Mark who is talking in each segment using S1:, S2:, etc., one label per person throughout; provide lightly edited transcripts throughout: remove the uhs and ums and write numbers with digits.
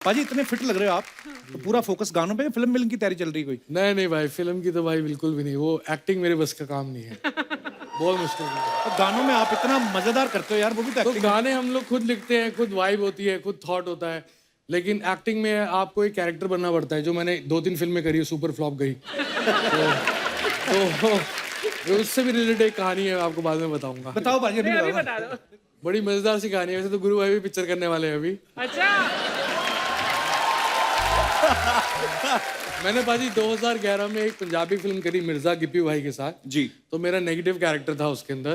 S1: पाजी इतने फिट लग रहे हो आप, तो पूरा फोकस गानों पे, फिल्म मिलने की तैयारी चल रही कोई?
S2: नहीं नहीं भाई, फिल्म की तो भाई बिल्कुल भी नहीं, वो एक्टिंग मेरे बस का काम नहीं है। बहुत मुश्किल है।
S1: तो गानों में आप इतना मजेदार करते हो यार, वो भी तो
S2: तो
S1: एक्टिंग।
S2: गाने हम लोग खुद लिखते हैं, खुद वाइब होती है, खुद थॉट होता है, लेकिन एक्टिंग में आपको एक कैरेक्टर बनना पड़ता है, जो मैंने 2-3 फिल्में करी है, सुपर फ्लॉप गई। तो उससे भी रिलेटेड एक कहानी है, आपको बाद में बताऊंगा।
S1: बताओ पाजी, अभी
S3: अभी
S1: बताओ
S3: बता
S1: ना।
S3: दो।
S2: बड़ी मजेदार सी कहानी है। वैसे तो गुरु भाई भी पिक्चर करने वाले हैं अभी।
S3: अच्छा,
S2: मैंने पाजी 2011 में एक पंजाबी फिल्म करी मिर्जा गिप्पी भाई के साथ
S1: जी।
S2: तो मेरा नेगेटिव कैरेक्टर था उसके अंदर।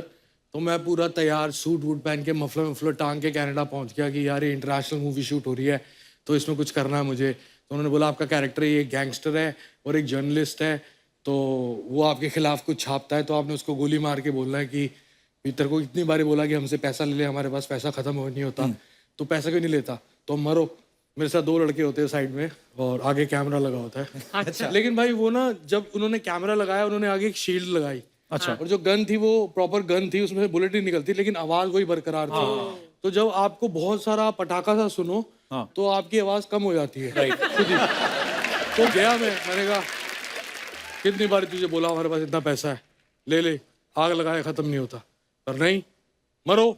S2: तो मैं पूरा तैयार सूट वूट पहन के मफलर टांग के कनाडा पहुंच गया कि यार ये इंटरनेशनल मूवी शूट हो रही है, तो इसमें कुछ करना है मुझे। तो उन्होंने बोला आपका कैरेक्टर ये एक गैंगस्टर है और एक जर्नलिस्ट है, तो वो आपके खिलाफ कुछ छापता है, तो आपने उसको गोली मार के बोलना है कि भीतर को इतनी बारी बोला कि हमसे पैसा ले ले, हमारे पास पैसा खत्म हो नहीं होता, तो पैसा क्यों नहीं लेता, तो मरो। मेरे साथ 2 लड़के होते हैं साइड में और आगे कैमरा लगा होता है।
S3: अच्छा।
S2: लेकिन भाई वो ना, जब उन्होंने कैमरा लगाया उन्होंने आगे एक शील्ड लगाई।
S1: अच्छा।
S2: और जो गन थी वो प्रॉपर गन थी, उसमें से बुलेट नहीं निकलती, लेकिन आवाज वही बरकरार थी। तो जब आपको बहुत सारा पटाखा सा सुनो तो आपकी आवाज कम हो जाती है खुद ही। तो गया मैंने कहा कितनी बार तुझे बोला हमारे पास इतना पैसा है, ले ले, आग लगाए खत्म नहीं होता, पर नहीं, मरो।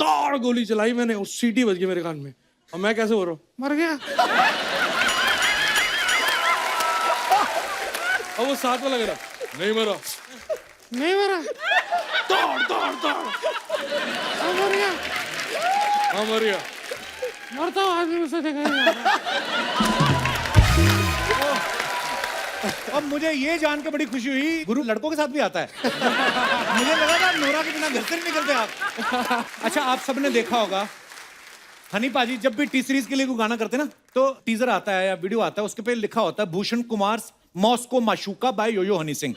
S2: ताड़ गोली चलाई मैंने और सीटी बज गई मेरे कान में, और मैं कैसे बोल रहा हूँ मर गया। और वो साथ में लग रहा नहीं मरा, नहीं मरा, दौड़ दौड़ दौड़, मर गया, हाँ मर गया, मरता हूँ आदमी मुझसे देखा।
S1: अब मुझे ये जान के बड़ी खुशी हुई, गुरु लड़कों के साथ भी आता है। मुझे लगा था नोरा के बिना घर से नहीं निकलते आप। अच्छा, आप सबने देखा होगा हनी पाजी जब भी टी सीरीज के लिए कोई गाना करते ना, तो टीजर आता है या वीडियो आता है, उसके पे लिखा होता है Bhushan Kumar Moscow Mashuka by Yo Yo Honey Singh,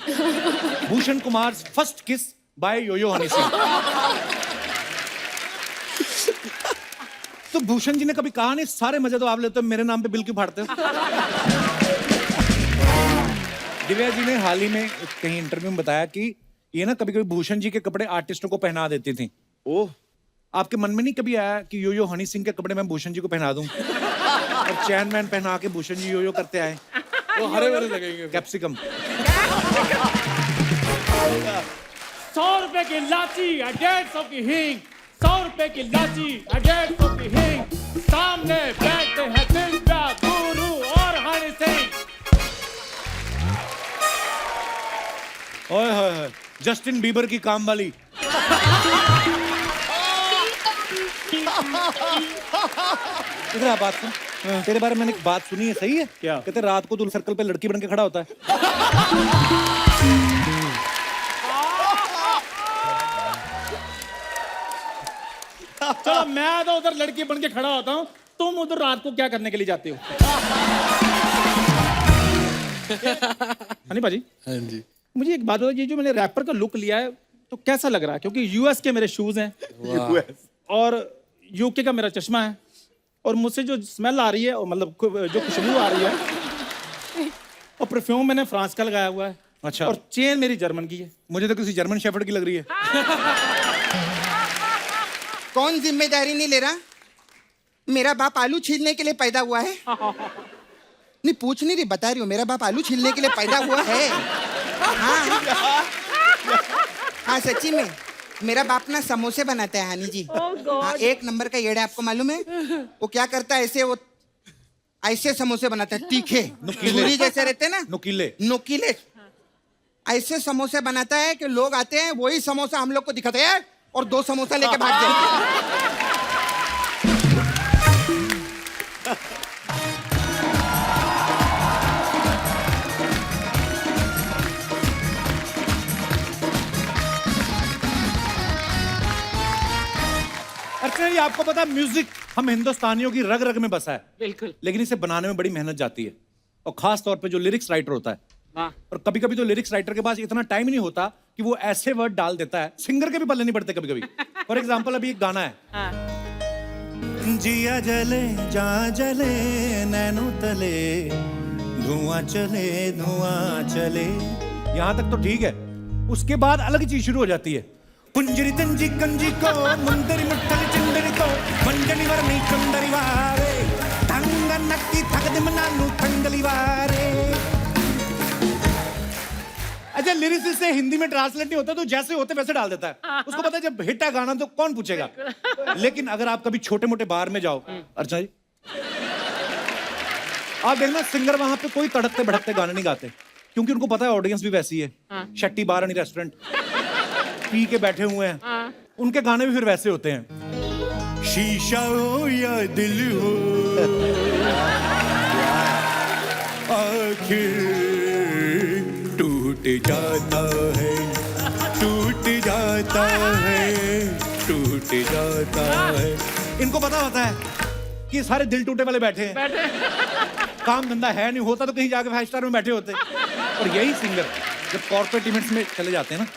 S1: Bhushan Kumar first kiss by Yo Yo Honey Singh. तो भूषण जी ने कभी कहा नहीं सारे मजे तो आप लेते हो, मेरे नाम पे बिल क्यों फाड़ते हो? दिव्या जी ने हाल ही में कहीं इंटरव्यू में बताया कि ये ना कभी कभी भूषण जी के कपड़े आर्टिस्टों को पहना देती थी।
S4: ओह,
S1: आपके मन में नहीं कभी आया कि योयो हनी सिंह के कपड़े मैं भूषण जी को पहना दूं और चैन मैन पहना के भूषण जी योयो करते आए?
S2: वो हरे भरे लगेंगे।
S1: कैप्सिकम
S3: 100 रुपए की लाची 150 की हींग, 100 रुपए की लाची 150 की हींग, सामने बैठते हैं दिव्या, गुरु और हनी सिंह।
S1: ओए होए होए, जस्टिन बीबर की काम वाली। इधर आ, बात सुन। तेरे बारे में मैंने एक बात सुनी है, सही है क्या? कहते रात को तू सर्कल पे लड़की बन के खड़ा होता है।
S3: चलो मैं तो उधर लड़की बन के खड़ा होता हूँ, तुम उधर रात को क्या करने के लिए जाते हो? हनी पाजी,
S2: हाँ जी।
S3: मुझे एक बात बताओ, ये जो मैंने रैपर का लुक लिया है तो कैसा लग रहा है? क्योंकि यूएस के मेरे शूज हैं और यूके का मेरा चश्मा है, और मुझसे जो स्मेल आ रही है, और मतलब जो खुशबू आ रही है, और परफ्यूम मैंने फ्रांस का लगाया हुआ है।
S1: अच्छा।
S3: और चेन मेरी जर्मन की है।
S1: मुझे तो किसी जर्मन शेफर्ड की लग रही है।
S4: कौन जिम्मेदारी नहीं ले रहा? मेरा बाप आलू छीलने के लिए पैदा हुआ है। नहीं पूछ नहीं रही, बता रही हूँ, मेरा बाप आलू छीलने के लिए पैदा हुआ है। हाँ हाँ सच्ची में, मेरा बाप ना समोसे बनाता है हनी जी। हाँ, 1 नंबर का येड़ा, आपको मालूम है? वो क्या करता है, ऐसे समोसे बनाता है, तीखे नुकीले जैसे रहते हैं ना, नुकीले ऐसे समोसे बनाता है कि लोग आते हैं, वही समोसा हम लोग को दिखाते हैं और 2 समोसा लेके भाग जाते हैं।
S1: अर्चना जी, आपको पता है म्यूजिक हम हिंदुस्तानियों की रग रग में बसा है,
S3: बिल्कुल।
S1: लेकिन इसे बनाने में बड़ी मेहनत जाती है, और खास तौर पे जो लिरिक्स राइटर होता है।
S3: हाँ।
S1: और कभी कभी तो लिरिक्स राइटर के पास इतना टाइम ही नहीं होता कि वो ऐसे वर्ड डाल देता है, सिंगर के भी पल्ले नहीं पड़ते कभी कभी। फॉर एग्जाम्पल अभी एक गाना है, जिया जले जा जले नैनो तले धुआं चले, यहां तक तो ठीक है। उसके बाद अलग चीज शुरू हो जाती है, पुंजरी तंजी कंजी को मुंदरी मुट्ठल चिंदरी को मंजनी वरनी चंदरी वारे कदम नानू कंगली वारे। अच्छा लिरिसिस्ट से हिंदी में ट्रांसलेट नहीं होता तो जैसे होते वैसे डाल देता है। उसको पता है जब हिट है गाना तो कौन पूछेगा। लेकिन अगर आप कभी छोटे मोटे बार में जाओ, अर्चना जी आप देखना सिंगर वहां पे कोई तड़कते भड़कते गाने नहीं गाते, क्योंकि उनको पता है ऑडियंस भी वैसी है। शट्टी बार एंड रेस्टोरेंट पी के बैठे हुए हैं, उनके गाने भी फिर वैसे होते हैं। शीशा हो या दिल हो आखिर टूट जाता है, टूट जाता है, टूट जाता है। इनको पता होता है कि सारे दिल टूटे वाले बैठे हैं, काम धंधा है नहीं, होता तो कहीं जाके 5 स्टार में बैठे होते। और यही सिंगर जब कॉर्पोरेट इवेंट्स में चले जाते हैं ना,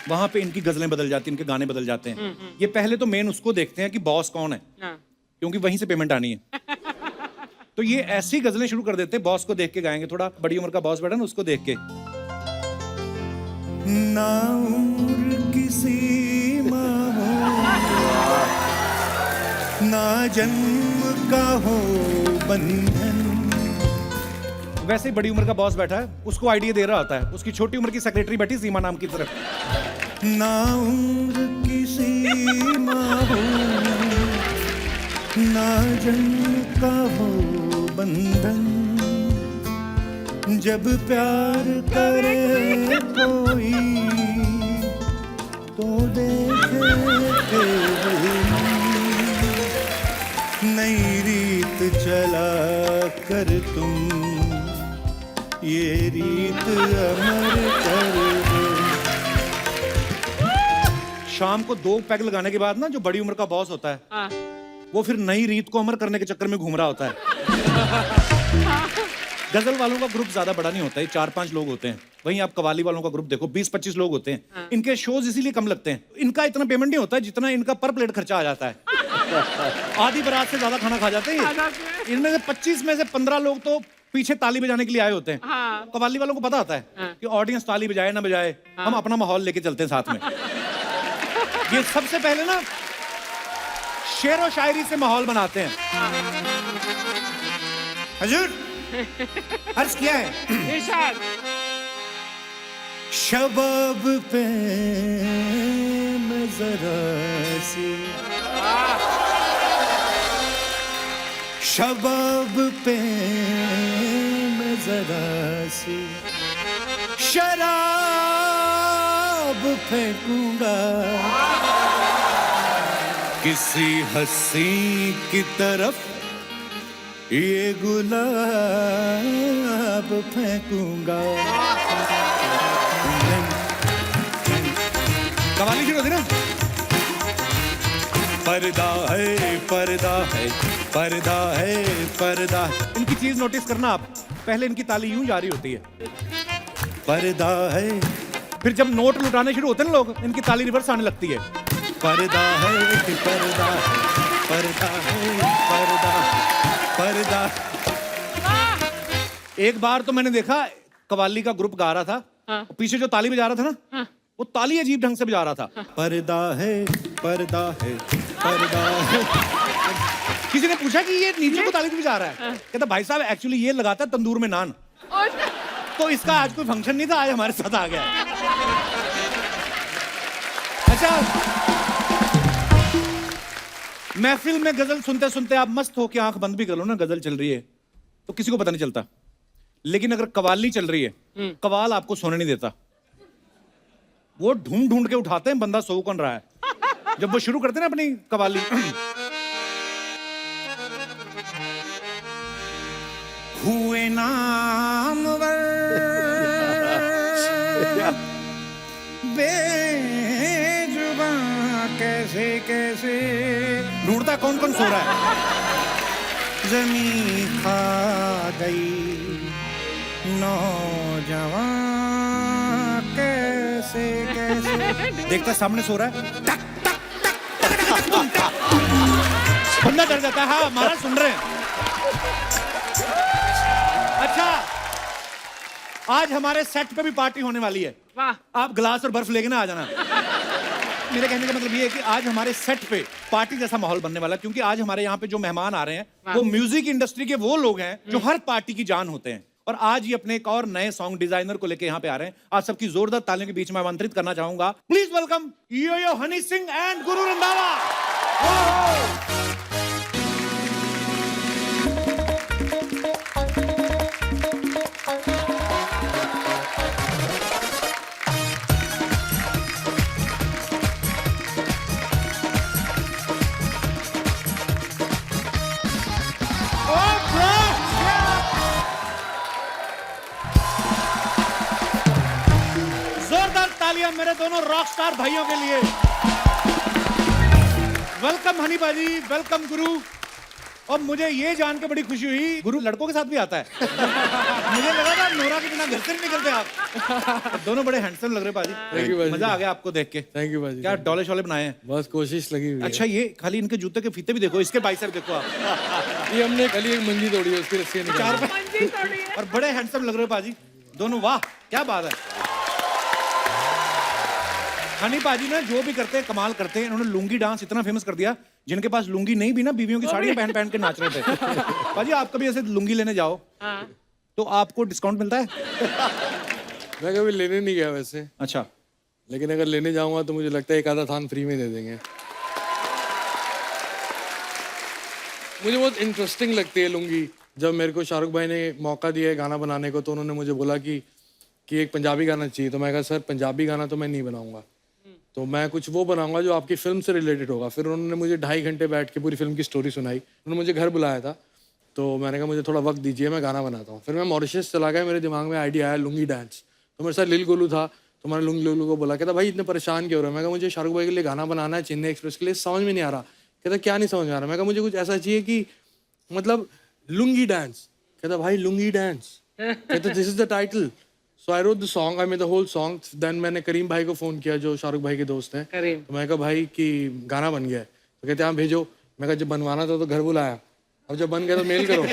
S1: वहां पे इनकी गजलें बदल जाती हैं, इनके गाने बदल जाते हैं। ये पहले तो मेन उसको देखते हैं कि बॉस कौन है, क्योंकि वहीं से पेमेंट आनी है। तो ये ऐसी गजलें शुरू कर देते हैं, बॉस को देख के गाएंगे, थोड़ा बड़ी उम्र का बॉस बैठा ना उसको देख के। ना उम्र की सीमा हो, ना जन्म का हो बंधन। वैसे ही बड़ी उम्र का बॉस बैठा है, उसको आइडिया दे रहा होता है, उसकी छोटी उम्र की सेक्रेटरी बैठी सीमा नाम की तरफ। ना उम्र की सीमा हो, ना जन्म का हो बंधन, जब प्यार करे कोई तो देखे नई रीत चला कर तुम, ये रीत अमर कर दो। शाम को 2 पैग लगाने के बाद ना जो बड़ी उम्र का बॉस होता है, वो फिर नई रीत को अमर करने के चक्कर में घूम रहा होता है। गजल वालों का ग्रुप ज्यादा बड़ा नहीं होता है, 4-5 लोग होते हैं। वहीं आप कवाली वालों का ग्रुप देखो, 20-25 लोग होते हैं। इनके शोज इसीलिए कम लगते हैं, इनका इतना पेमेंट नहीं होता है जितना इनका पर प्लेट खर्चा आ जाता है। आधी बारात से ज्यादा खाना खा जाते हैं। इनमें से 25 में से 15 लोग तो पीछे ताली बजाने के लिए आए होते हैं। कवाली वालों को पता होता है कि ऑडियंस ताली बजाए ना बजाए, हम अपना माहौल लेके चलते हैं साथ में। ये सबसे पहले ना शेर और शायरी से माहौल बनाते हैं। हजूर अर्ज किया है, शबाब पे मैं जरा सी, शबाब पे मैं जरा सी शराब फेंकूंगा किसी हंसी की तरफ, ये गुलाब फेंकूंगा। कवाली शुरू होती ना, पर्दा है पर्दा है पर्दा है पर्दा। इनकी चीज नोटिस करना आप, पहले इनकी ताली यूं जारी होती है, पर्दा है, फिर जब नोट लुटाने शुरू होते हैं ना लोग, इनकी ताली रिवर्स आने लगती है, पर्दा है पर्दा है पर्दा है पर्दा पर्दा। एक बार तो मैंने देखा कवाली का ग्रुप गा रहा था, पीछे जो ताली बजा रहा था ना, वो ताली अजीब ढंग से बजा रहा था, पर्दा है पर्दा है पर्दा है। किसी ने पूछा कि ये नीचे को ताली क्यों बजा रहा है, कहता भाई साहब एक्चुअली ये लगाता है तंदूर में नान, तो इसका आज कोई फंक्शन नहीं था, आज हमारे साथ आ गया। अच्छा, महफिल में गजल सुनते सुनते आप मस्त होके आंख बंद भी कर लो ना, गजल चल रही है तो किसी को पता नहीं चलता। लेकिन अगर कवाली चल रही है, कवाल आपको सोने नहीं देता, वो ढूंढ ढूंढ के उठाते हैं बंदा सो कौन रहा है। जब वो शुरू करते हैं ना अपनी कवाली, हुए नामवर बेजुबां कैसे कैसे, ढूंढता कौन कौन सो रहा है, ज़मीं खा गई नौजवान कैसे कैसे, देखता सामने सो रहा है, टक टक टक टक टक, बंदा डर जाता है। हाँ महाराज सुन रहे हैं। अच्छा, आज हमारे सेट पे भी पार्टी होने वाली है, आप गिलास और बर्फ लेके ना आ जाना। मेरे कहने का मतलब ये है कि आज हमारे सेट पे पार्टी जैसा माहौल बनने वाला है, क्योंकि आज हमारे यहाँ पे जो मेहमान आ रहे हैं वो म्यूजिक इंडस्ट्री के वो लोग हैं जो हर पार्टी की जान होते हैं। और आज ये अपने एक और नए सॉन्ग डिजाइनर को लेके यहाँ पे आ रहे हैं। आप सबकी जोरदार तालियों के बीच में आमंत्रित करना चाहूंगा, please welcome yo Honey Singh and Guru Randhawa. जोरदार तालियां मेरे दोनों रॉक स्टार भाइयों के लिए। वेलकम हनी बाजी, वेलकम गुरु। और मुझे ये जान के बड़ी खुशी हुई, गुरु लड़कों के साथ भी आता है। मुझे लगा था नोरा के बिना घर से नहीं निकलते आप। दोनों बड़े हैंडसम लग रहे
S2: Thank you,
S1: बाजी,
S2: बाजी।
S1: मजा आ गया आपको देख के।
S2: थैंक यू भाजी।
S1: क्या डोले शोले बनाए हैं?
S2: बस कोशिश लगी हुई है।
S1: अच्छा, ये खाली इनके जूते के फीते भी देखो, इसके बाइसेप देखो आप।
S2: ये हमने कल ही एक मंजी तोड़ी है, उसकी रस्सी निकाली।
S1: चार और बड़े हैंडसम लग रहे हो बाजी दोनों, वाह क्या बात है। हनी पाजी ना जो भी करते हैं कमाल करते हैं। इन्होंने लुंगी डांस इतना फेमस कर दिया, जिनके पास लुंगी नहीं भी ना, बीवियों की साड़ियां पहन पहन के नाच रहे थे। पाजी आप कभी ऐसे लुंगी लेने जाओ तो आपको डिस्काउंट मिलता है?
S2: मैं कभी लेने नहीं गया वैसे,
S1: अच्छा,
S2: लेकिन अगर लेने जाऊंगा तो मुझे लगता है एक आधा थान फ्री में दे देंगे। मुझे बहुत इंटरेस्टिंग लगती है लुंगी। जब मेरे को शाहरुख भाई ने मौका दिया है गाना बनाने को, तो उन्होंने मुझे बोला कि एक पंजाबी गाना चाहिए। तो मैं कहा सर पंजाबी गाना तो मैं नहीं बनाऊंगा, तो मैं कुछ वो बनाऊंगा जो आपकी फिल्म से रिलेटेड होगा। फिर उन्होंने मुझे 2.5 घंटे बैठ के पूरी फिल्म की स्टोरी सुनाई। उन्होंने मुझे घर बुलाया था, तो मैंने कहा मुझे थोड़ा वक्त दीजिए, मैं गाना बनाता हूँ। फिर मैं मॉरिशस चला गया, मेरे दिमाग में आइडिया आया लुंगी डांस। तो मेरे साथ लिल गोलू था, तो मैंने लुंगी गोलू को बोला, कहता भाई इतने परेशान क्यों हो रहे हो? मैं कहा मुझे शाहरुख भाई के लिए गाना बनाना है, चेन्नई एक्सप्रेस के लिए, समझ में नहीं आ रहा। कहता क्या नहीं समझ में आ रहा? मैं कहा मुझे कुछ ऐसा चाहिए कि मतलब लुंगी डांस। कहता भाई लुंगी डांस। कहता this is the title. So I wrote the song, I made the whole song. Then मैंने करीम भाई को फोन किया जो शाहरुख भाई के दोस्त हैं। तो मैं कहा भाई कि गाना बन गया है। तो कहते हाँ भेजो। मैं कहा जब बनवाना था तो घर बुलाया, अब जब बन गया तो मेल करो।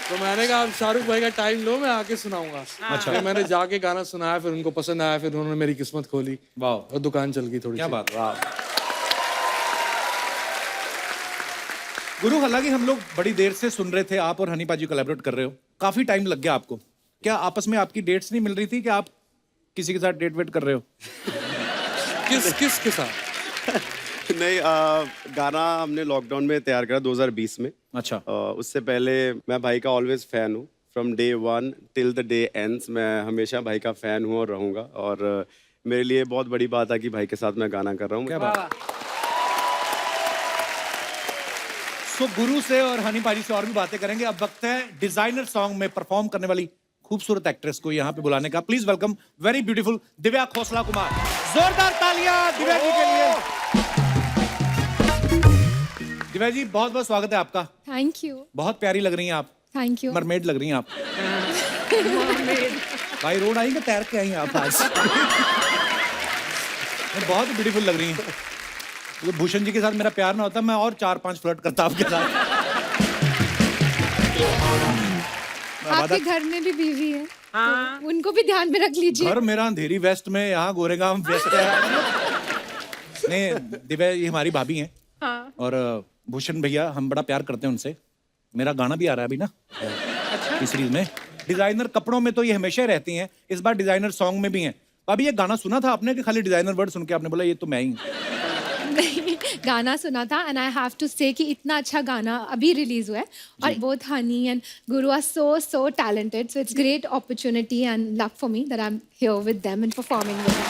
S2: तो मैंने कहा आप शाहरुख भाई का टाइम लो, मैं आके सुनाऊंगा। अच्छा, फिर मैंने जाके गाना सुनाया, फिर उनको पसंद आया, फिर उन्होंने मेरी किस्मत खोली।
S1: वाह,
S2: और दुकान चल गई थोड़ी।
S1: क्या बात, वाह। गुरु, हालांकि हम लोग बड़ी देर से सुन रहे थे आप और हनी पाजी कोलैबोरेट कर रहे हो, काफी टाइम लग गया आपको। क्या आपस में आपकी डेट्स नहीं मिल रही थी कि आप किसी के साथ डेट वेट कर रहे हो?
S2: किस के साथ?
S5: नहीं, गाना हमने लॉकडाउन में तैयार करा 2020 में।
S1: अच्छा,
S5: उससे पहले मैं भाई का ऑलवेज फैन हूँ, from day 1 till the day ends. मैं हमेशा भाई का फैन हूँ और रहूँगा। और मेरे लिए बहुत बड़ी बात है कि भाई के साथ मैं गाना कर रहा हूँ।
S1: क्या बात। सो गुरु से और हनी पाजी से और भी बातें करेंगे। अब वक्त है डिजाइनर सॉन्ग में परफॉर्म करने वाली खूबसूरत एक्ट्रेस को यहाँ पे बुलाने का। Please welcome very beautiful Divya Khosla Kumar. जोरदार तालियां दिव्या जी के लिए। दिव्या जी बहुत बहुत स्वागत है आपका।
S6: Thank you.
S1: बहुत प्यारी लग रही हैं आप,
S6: थैंक यू।
S1: मरमेड लग रही हैं आप। भाई रोड आई कि तैर के आई हैं आप आज? बहुत ब्यूटीफुल लग रही हैं। तो भूषण जी के साथ मेरा प्यार ना होता, मैं और 4-5 फ्लर्ट करता आपके साथ।
S6: आपके घर में भी बीवी है, तो उनको भी ध्यान में रख लीजिए।
S1: घर मेरा अंधेरी वेस्ट में, यहाँ गोरेगांव वेस्ट है। नहीं दिव्या, ये हमारी भाभी हैं।
S6: हाँ।
S1: और भूषण भैया हम बड़ा प्यार करते हैं उनसे। मेरा गाना भी आ रहा है अभी ना इस सीरीज में। डिजाइनर कपड़ों में तो ये हमेशा ही रहती हैं, इस बार डिजाइनर सॉन्ग में भी हैं। भाभी ये गाना सुना था आपने कि खाली डिजाइनर वर्ड सुन के आपने बोला ये तो मैं ही हूं?
S6: नहीं, गाना सुना था एंड आई हैव टू से कि इतना अच्छा गाना अभी रिलीज हुआ है और both Honey and Guru are so talented, so it's great opportunity and luck for me that I am here with them and performing with them.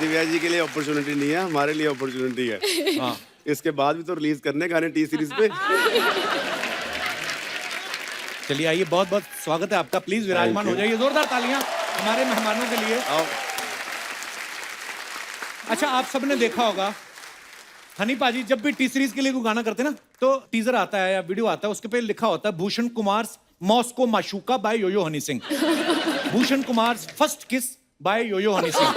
S5: Divya ji के लिए अपॉर्चुनिटी नहीं है, हमारे लिए अपॉर्चुनिटी है।
S1: हाँ,
S5: इसके बाद भी तो रिलीज करने गाने टी सीरीज पे।
S1: चलिए आइए, बहुत बहुत स्वागत है आपका। प्लीज विराजमान हो जाइए। जोरदार तालियां हमारे मेहमानों के लिए। अच्छा, आप सबने देखा होगा हनी पाजी जब भी टी सीरीज के लिए कोई गाना करते हैं ना, तो टीजर आता है या वीडियो आता है, उसके पे लिखा होता है Bhushan Kumar Moscow Mashuka by Yo Yo Honey Singh. Bhushan Kumar first kiss by Yo Yo Honey Singh.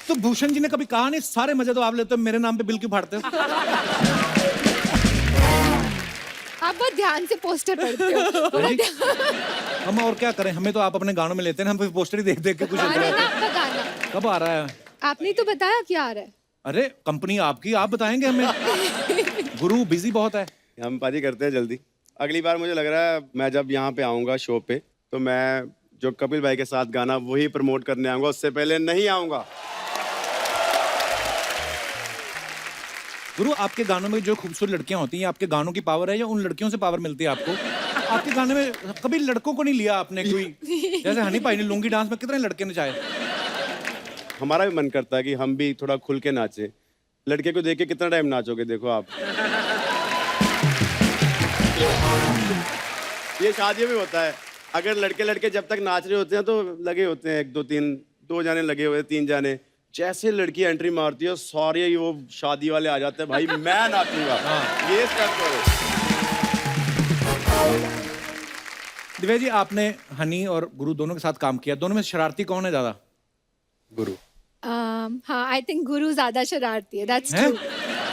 S1: तो भूषण जी ने कभी कहा नहीं सारे मजे तो आप लेते हो, मेरे नाम पे बिल क्यों फाड़ते हो?
S6: आप बहुत ध्यान से पोस्टर पढ़ते हो बहुत ध्यान-
S1: हम और क्या करें, हमें तो आप अपने गानों में लेते हैं, हम फिर पोस्टर ही देख देख के कुछ
S6: आ रहा है ना आपका गाना?
S1: कब आ रहा है?
S6: आपने तो बताया क्या आ रहा है।
S1: अरे कंपनी आपकी, आप बताएंगे हमें। गुरु बिजी बहुत है।
S5: हम पाजी करते हैं जल्दी। अगली बार मुझे लग रहा है मैं जब यहाँ पे आऊँगा शो पे, तो मैं जो कपिल भाई के साथ गाना वही प्रमोट करने आऊँगा, उससे पहले नहीं आऊँगा।
S1: गुरु आपके गानों में जो खूबसूरत लड़कियां होती हैं, आपके गानों की पावर है या उन लड़कियों से पावर मिलती है आपको? आपके गाने में कभी लड़कों को नहीं लिया आपने कोई? जैसे हनी भाई ने लुंगी डांस में कितने लड़के नचाए।
S5: हमारा भी मन करता है कि हम भी थोड़ा खुल के नाचें। लड़के को देख के कितना टाइम नाचोगे, देखो आप। ये शादियों में होता है, अगर लड़के लड़के जब तक नाच रहे होते हैं तो लगे होते हैं 1 2 3, 2 जाने लगे हुए, 3 जाने। जैसे लड़की एंट्री मारती है सारे वो शादी वाले आ जाते हैं, भाई मैं नाचूंगा। ये स्टेप करो।
S1: दिव्या जी, आपने हनी और गुरु दोनों के साथ काम किया, दोनों में शरारती कौन है ज्यादा?
S5: गुरु।
S6: हाँ, आई थिंक गुरु ज्यादा शरारती है, दैट्स
S1: हैं?
S6: ट्रू।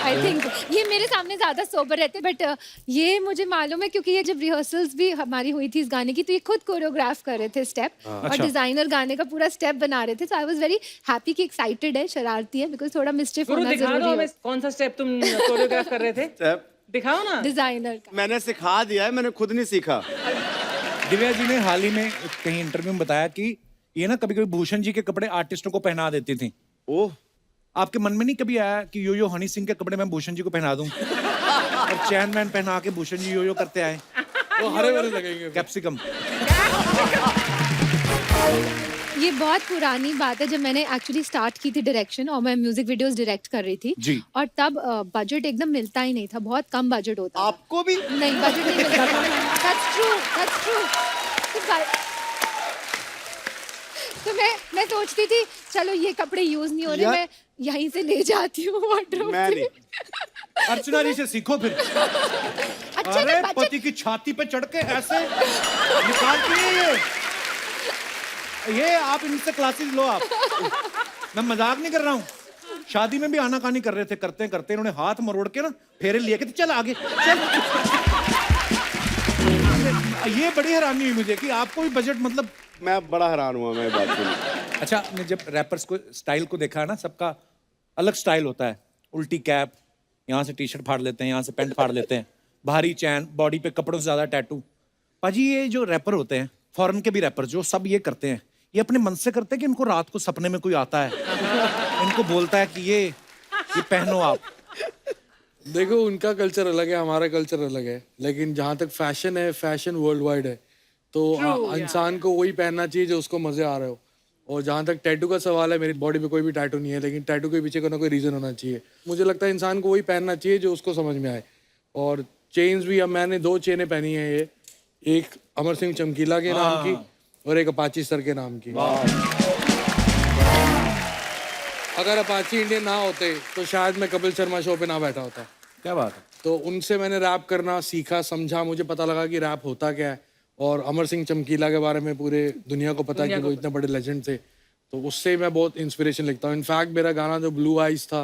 S6: आई थिंक ये मेरे सामने ज्यादा सोबर रहते, बट ये मुझे मालूम है क्योंकि ये जब रिहर्सल्स भी हमारी हुई थी इस गाने की, तो ये खुद कोरियोग्राफ कर रहे थे स्टेप, और
S1: अच्छा।
S6: डिजाइनर गाने का पूरा स्टेप बना रहे थे। सो आई वाज वेरी हैप्पी कि एक्साइटेड है, शरारती है, बिकॉज थोड़ा मिस्चिफ
S7: गुरु
S6: होना
S7: दिखा दो
S6: जरूरी
S7: हमें,
S6: है
S7: कौन सा स्टेप तुम कोरियोग्राफ कर रहे थे?
S5: स्टेप
S7: दिखाओ ना।
S6: डिजाइनर का।
S5: मैंने सिखा दिया है, मैंने खुद नहीं सीखा।
S1: दिव्या जी ने हाल ही में कहीं इंटरव्यू में बताया कि ये ना कभी कभी भूषण जी के कपड़े आर्टिस्टों को पहना देती थी।
S5: ओह,
S1: आपके मन में नहीं कभी आया कि यो हनी सिंह के कपड़े मैं भूषण जी को पहना दूं और चैन मैन पहना के भूषण जी यो करते आए?
S2: वो हरे भरे लगेंगे।
S1: कैप्सिकम।
S6: ये बहुत पुरानी बात है, जब मैंने एक्चुअली स्टार्ट की थी डायरेक्शन और मैं म्यूजिक वीडियोस डायरेक्ट कर रही थी
S1: जी।
S6: और तब बजट एकदम मिलता ही नहीं था, बहुत कम बजट होता था।
S5: आपको भी?
S6: नहीं, बजट नहीं मिलता था। That's true, that's true। तो मैं सोचती थी चलो ये कपड़े यूज नहीं हो रहे, मैं यहीं से ले जाती हूँ वार्डरोब
S5: मैं
S6: से।
S5: नहीं।
S1: अर्चना जी से सीखो फिर।
S6: अच्छा
S1: अरे
S6: ना,
S1: पति की छाती पे चढ़ के ऐसे निकालती है ये आप इनसे क्लासेस लो आप। मैं मजाक नहीं कर रहा हूँ। शादी में भी आनाकानी कर रहे थे, करते करते इन्होंने हाथ मरोड़ के ना फेरे लिए कि चल आगे चल। ये बड़ी हैरानी हुई मुझे कि आपको भी बजट, मतलब
S5: मैं बड़ा हैरान हुआ मैं बात सुनी।
S1: अच्छा, आपने जब रैपर्स को स्टाइल को देखा है ना, सबका अलग स्टाइल होता है। उल्टी कैप, यहाँ से टी शर्ट फाड़ लेते हैं, यहाँ से पैंट फाड़ लेते हैं, भारी चैन, बॉडी पे कपड़ों से ज्यादा टैटू। पाजी ये जो रैपर होते हैं, फॉरेन के भी रैपर जो सब ये करते हैं, ये अपने मन से करते हैं कि इनको रात को सपने में कोई आता है, इनको बोलता है कि ये पहनो आप?
S2: देखो, उनका कल्चर अलग है, हमारा कल्चर अलग है, लेकिन जहाँ तक फैशन है, फैशन वर्ल्ड वाइड है, तो इंसान को वही पहनना चाहिए जो उसको मजे आ रहे हो। और जहाँ तक टैटू का सवाल है, मेरी बॉडी पे कोई भी टैटू नहीं है, लेकिन टैटू के पीछे कोई ना कोई रीजन होना चाहिए। मुझे लगता है इंसान को वही पहनना चाहिए जो उसको समझ में आए। और चेन्स भी, अब मैंने 2 चेनें पहनी है, ये एक अमर सिंह चमकीला के नाम की और एक अपाची सर के नाम की। अगर अपाची इंडियन ना होते तो शायद मैं कपिल शर्मा शो पे ना बैठा होता।
S1: क्या बात है।
S2: तो उनसे मैंने रैप करना सीखा, समझा, मुझे पता लगा कि रैप होता क्या है। और अमर सिंह चमकीला के बारे में पूरे दुनिया को पता है कि वो इतने बड़े लेजेंड थे, तो उससे मैं बहुत इंस्पिरेशन लिखता हूँ। इनफैक्ट मेरा गाना जो ब्लू आइज था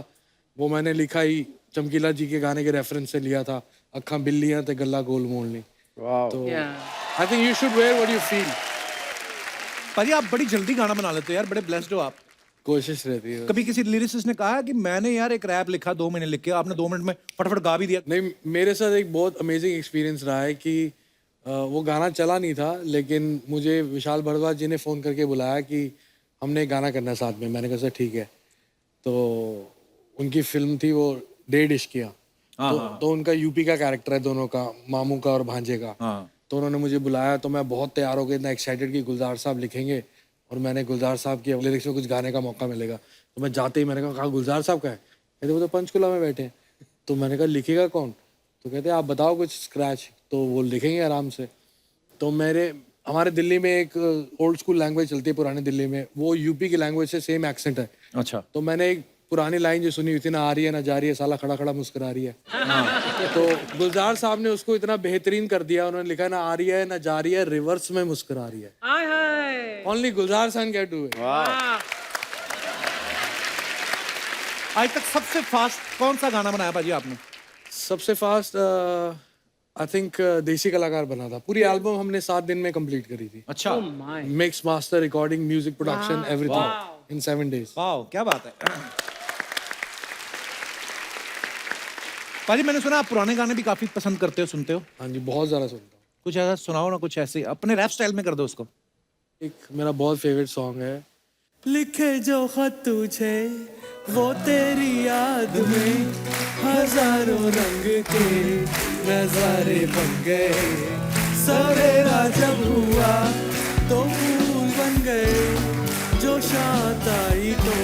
S2: वो मैंने लिखा ही चमकीला जी के गाने के रेफरेंस से लिया था, अखा बिल्लियां ते गल्ला गोल मोलनी। तो I think you should wear what you feel.
S1: पाजी आप बड़ी जल्दी गाना बना लेते हो यार, बड़े ब्लेस्ड हो आप।
S2: कोशिश रहती है।
S1: कभी किसी लिरिसिस्ट ने कहा कि मैंने यार एक रैप लिखा 2 महीने लिख के, आपने 2 मिनट में फटाफट गा भी दिया?
S2: नहीं, मेरे साथ एक बहुत अमेजिंग एक्सपीरियंस रहा है कि वो गाना चला नहीं था, लेकिन मुझे विशाल भारद्वाज जी ने फ़ोन करके बुलाया कि हमने एक गाना करना है साथ में। मैंने कहा सर ठीक है। तो उनकी फिल्म थी वो डेढ़ इश्किया, तो उनका यूपी का कैरेक्टर है दोनों का, मामू का और भांजे का। तो उन्होंने मुझे बुलाया, तो मैं बहुत तैयार हो गया, इतना एक्साइटेड कि गुलजार साहब लिखेंगे और मैंने गुलजार साहब की लिरिक्स में कुछ गाने का मौका मिलेगा। तो मैं जाते ही मैंने कहा गुलजार साहब का है? कहते वो तो पंचकुला में बैठे हैं। तो मैंने कहा लिखेगा कौन? तो कहते आप बताओ कुछ स्क्रैच, तो वो लिखेंगे आराम से। तो हमारे दिल्ली में एक ओल्ड स्कूल लैंग्वेज चलती है पुरानी दिल्ली में, वो यूपी की लैंग्वेज से सेम एक्सेंट है।
S1: अच्छा।
S2: तो मैंने एक पुरानी लाइन जो सुनी हुई थी, ना आ रही है ना जा रही है, साला खड़ा खड़ा मुस्कुरा रही है। तो गुलजार साहब ने उसको इतना बेहतरीन कर दिया, उन्होंने लिखा ना आ रही है ना जा रही है, रिवर्स में मुस्कुरा रही है।
S7: आय हाय,
S2: only Gulzar son can do it.
S1: आज तक सबसे फास्ट कौन सा गाना बनाया पाजी आपने?
S2: सबसे फास्ट आई थिंक देसी कलाकार बना था। पूरी एल्बम हमने 7 दिन में कंप्लीट करी थी।
S1: अच्छा
S2: mix master recording music production everything in 7 days।
S1: वाह क्या बात है। पाजी मैंने सुना आप पुराने गाने भी काफी पसंद करते हो, सुनते हो।
S2: हाँ जी, बहुत ज्यादा सुनता हूँ।
S1: कुछ ऐसा सुनाओ ना, कुछ ऐसे अपने रैप स्टाइल में कर दो उसको।
S2: एक मेरा बहुत फेवरेट सॉन्ग है, लिखे जो खत तुझे वो तेरी याद में हजारों रंग के नजारे बन गए, सवेरा जब हुआ तो फूल बन गए, जो शात आई तो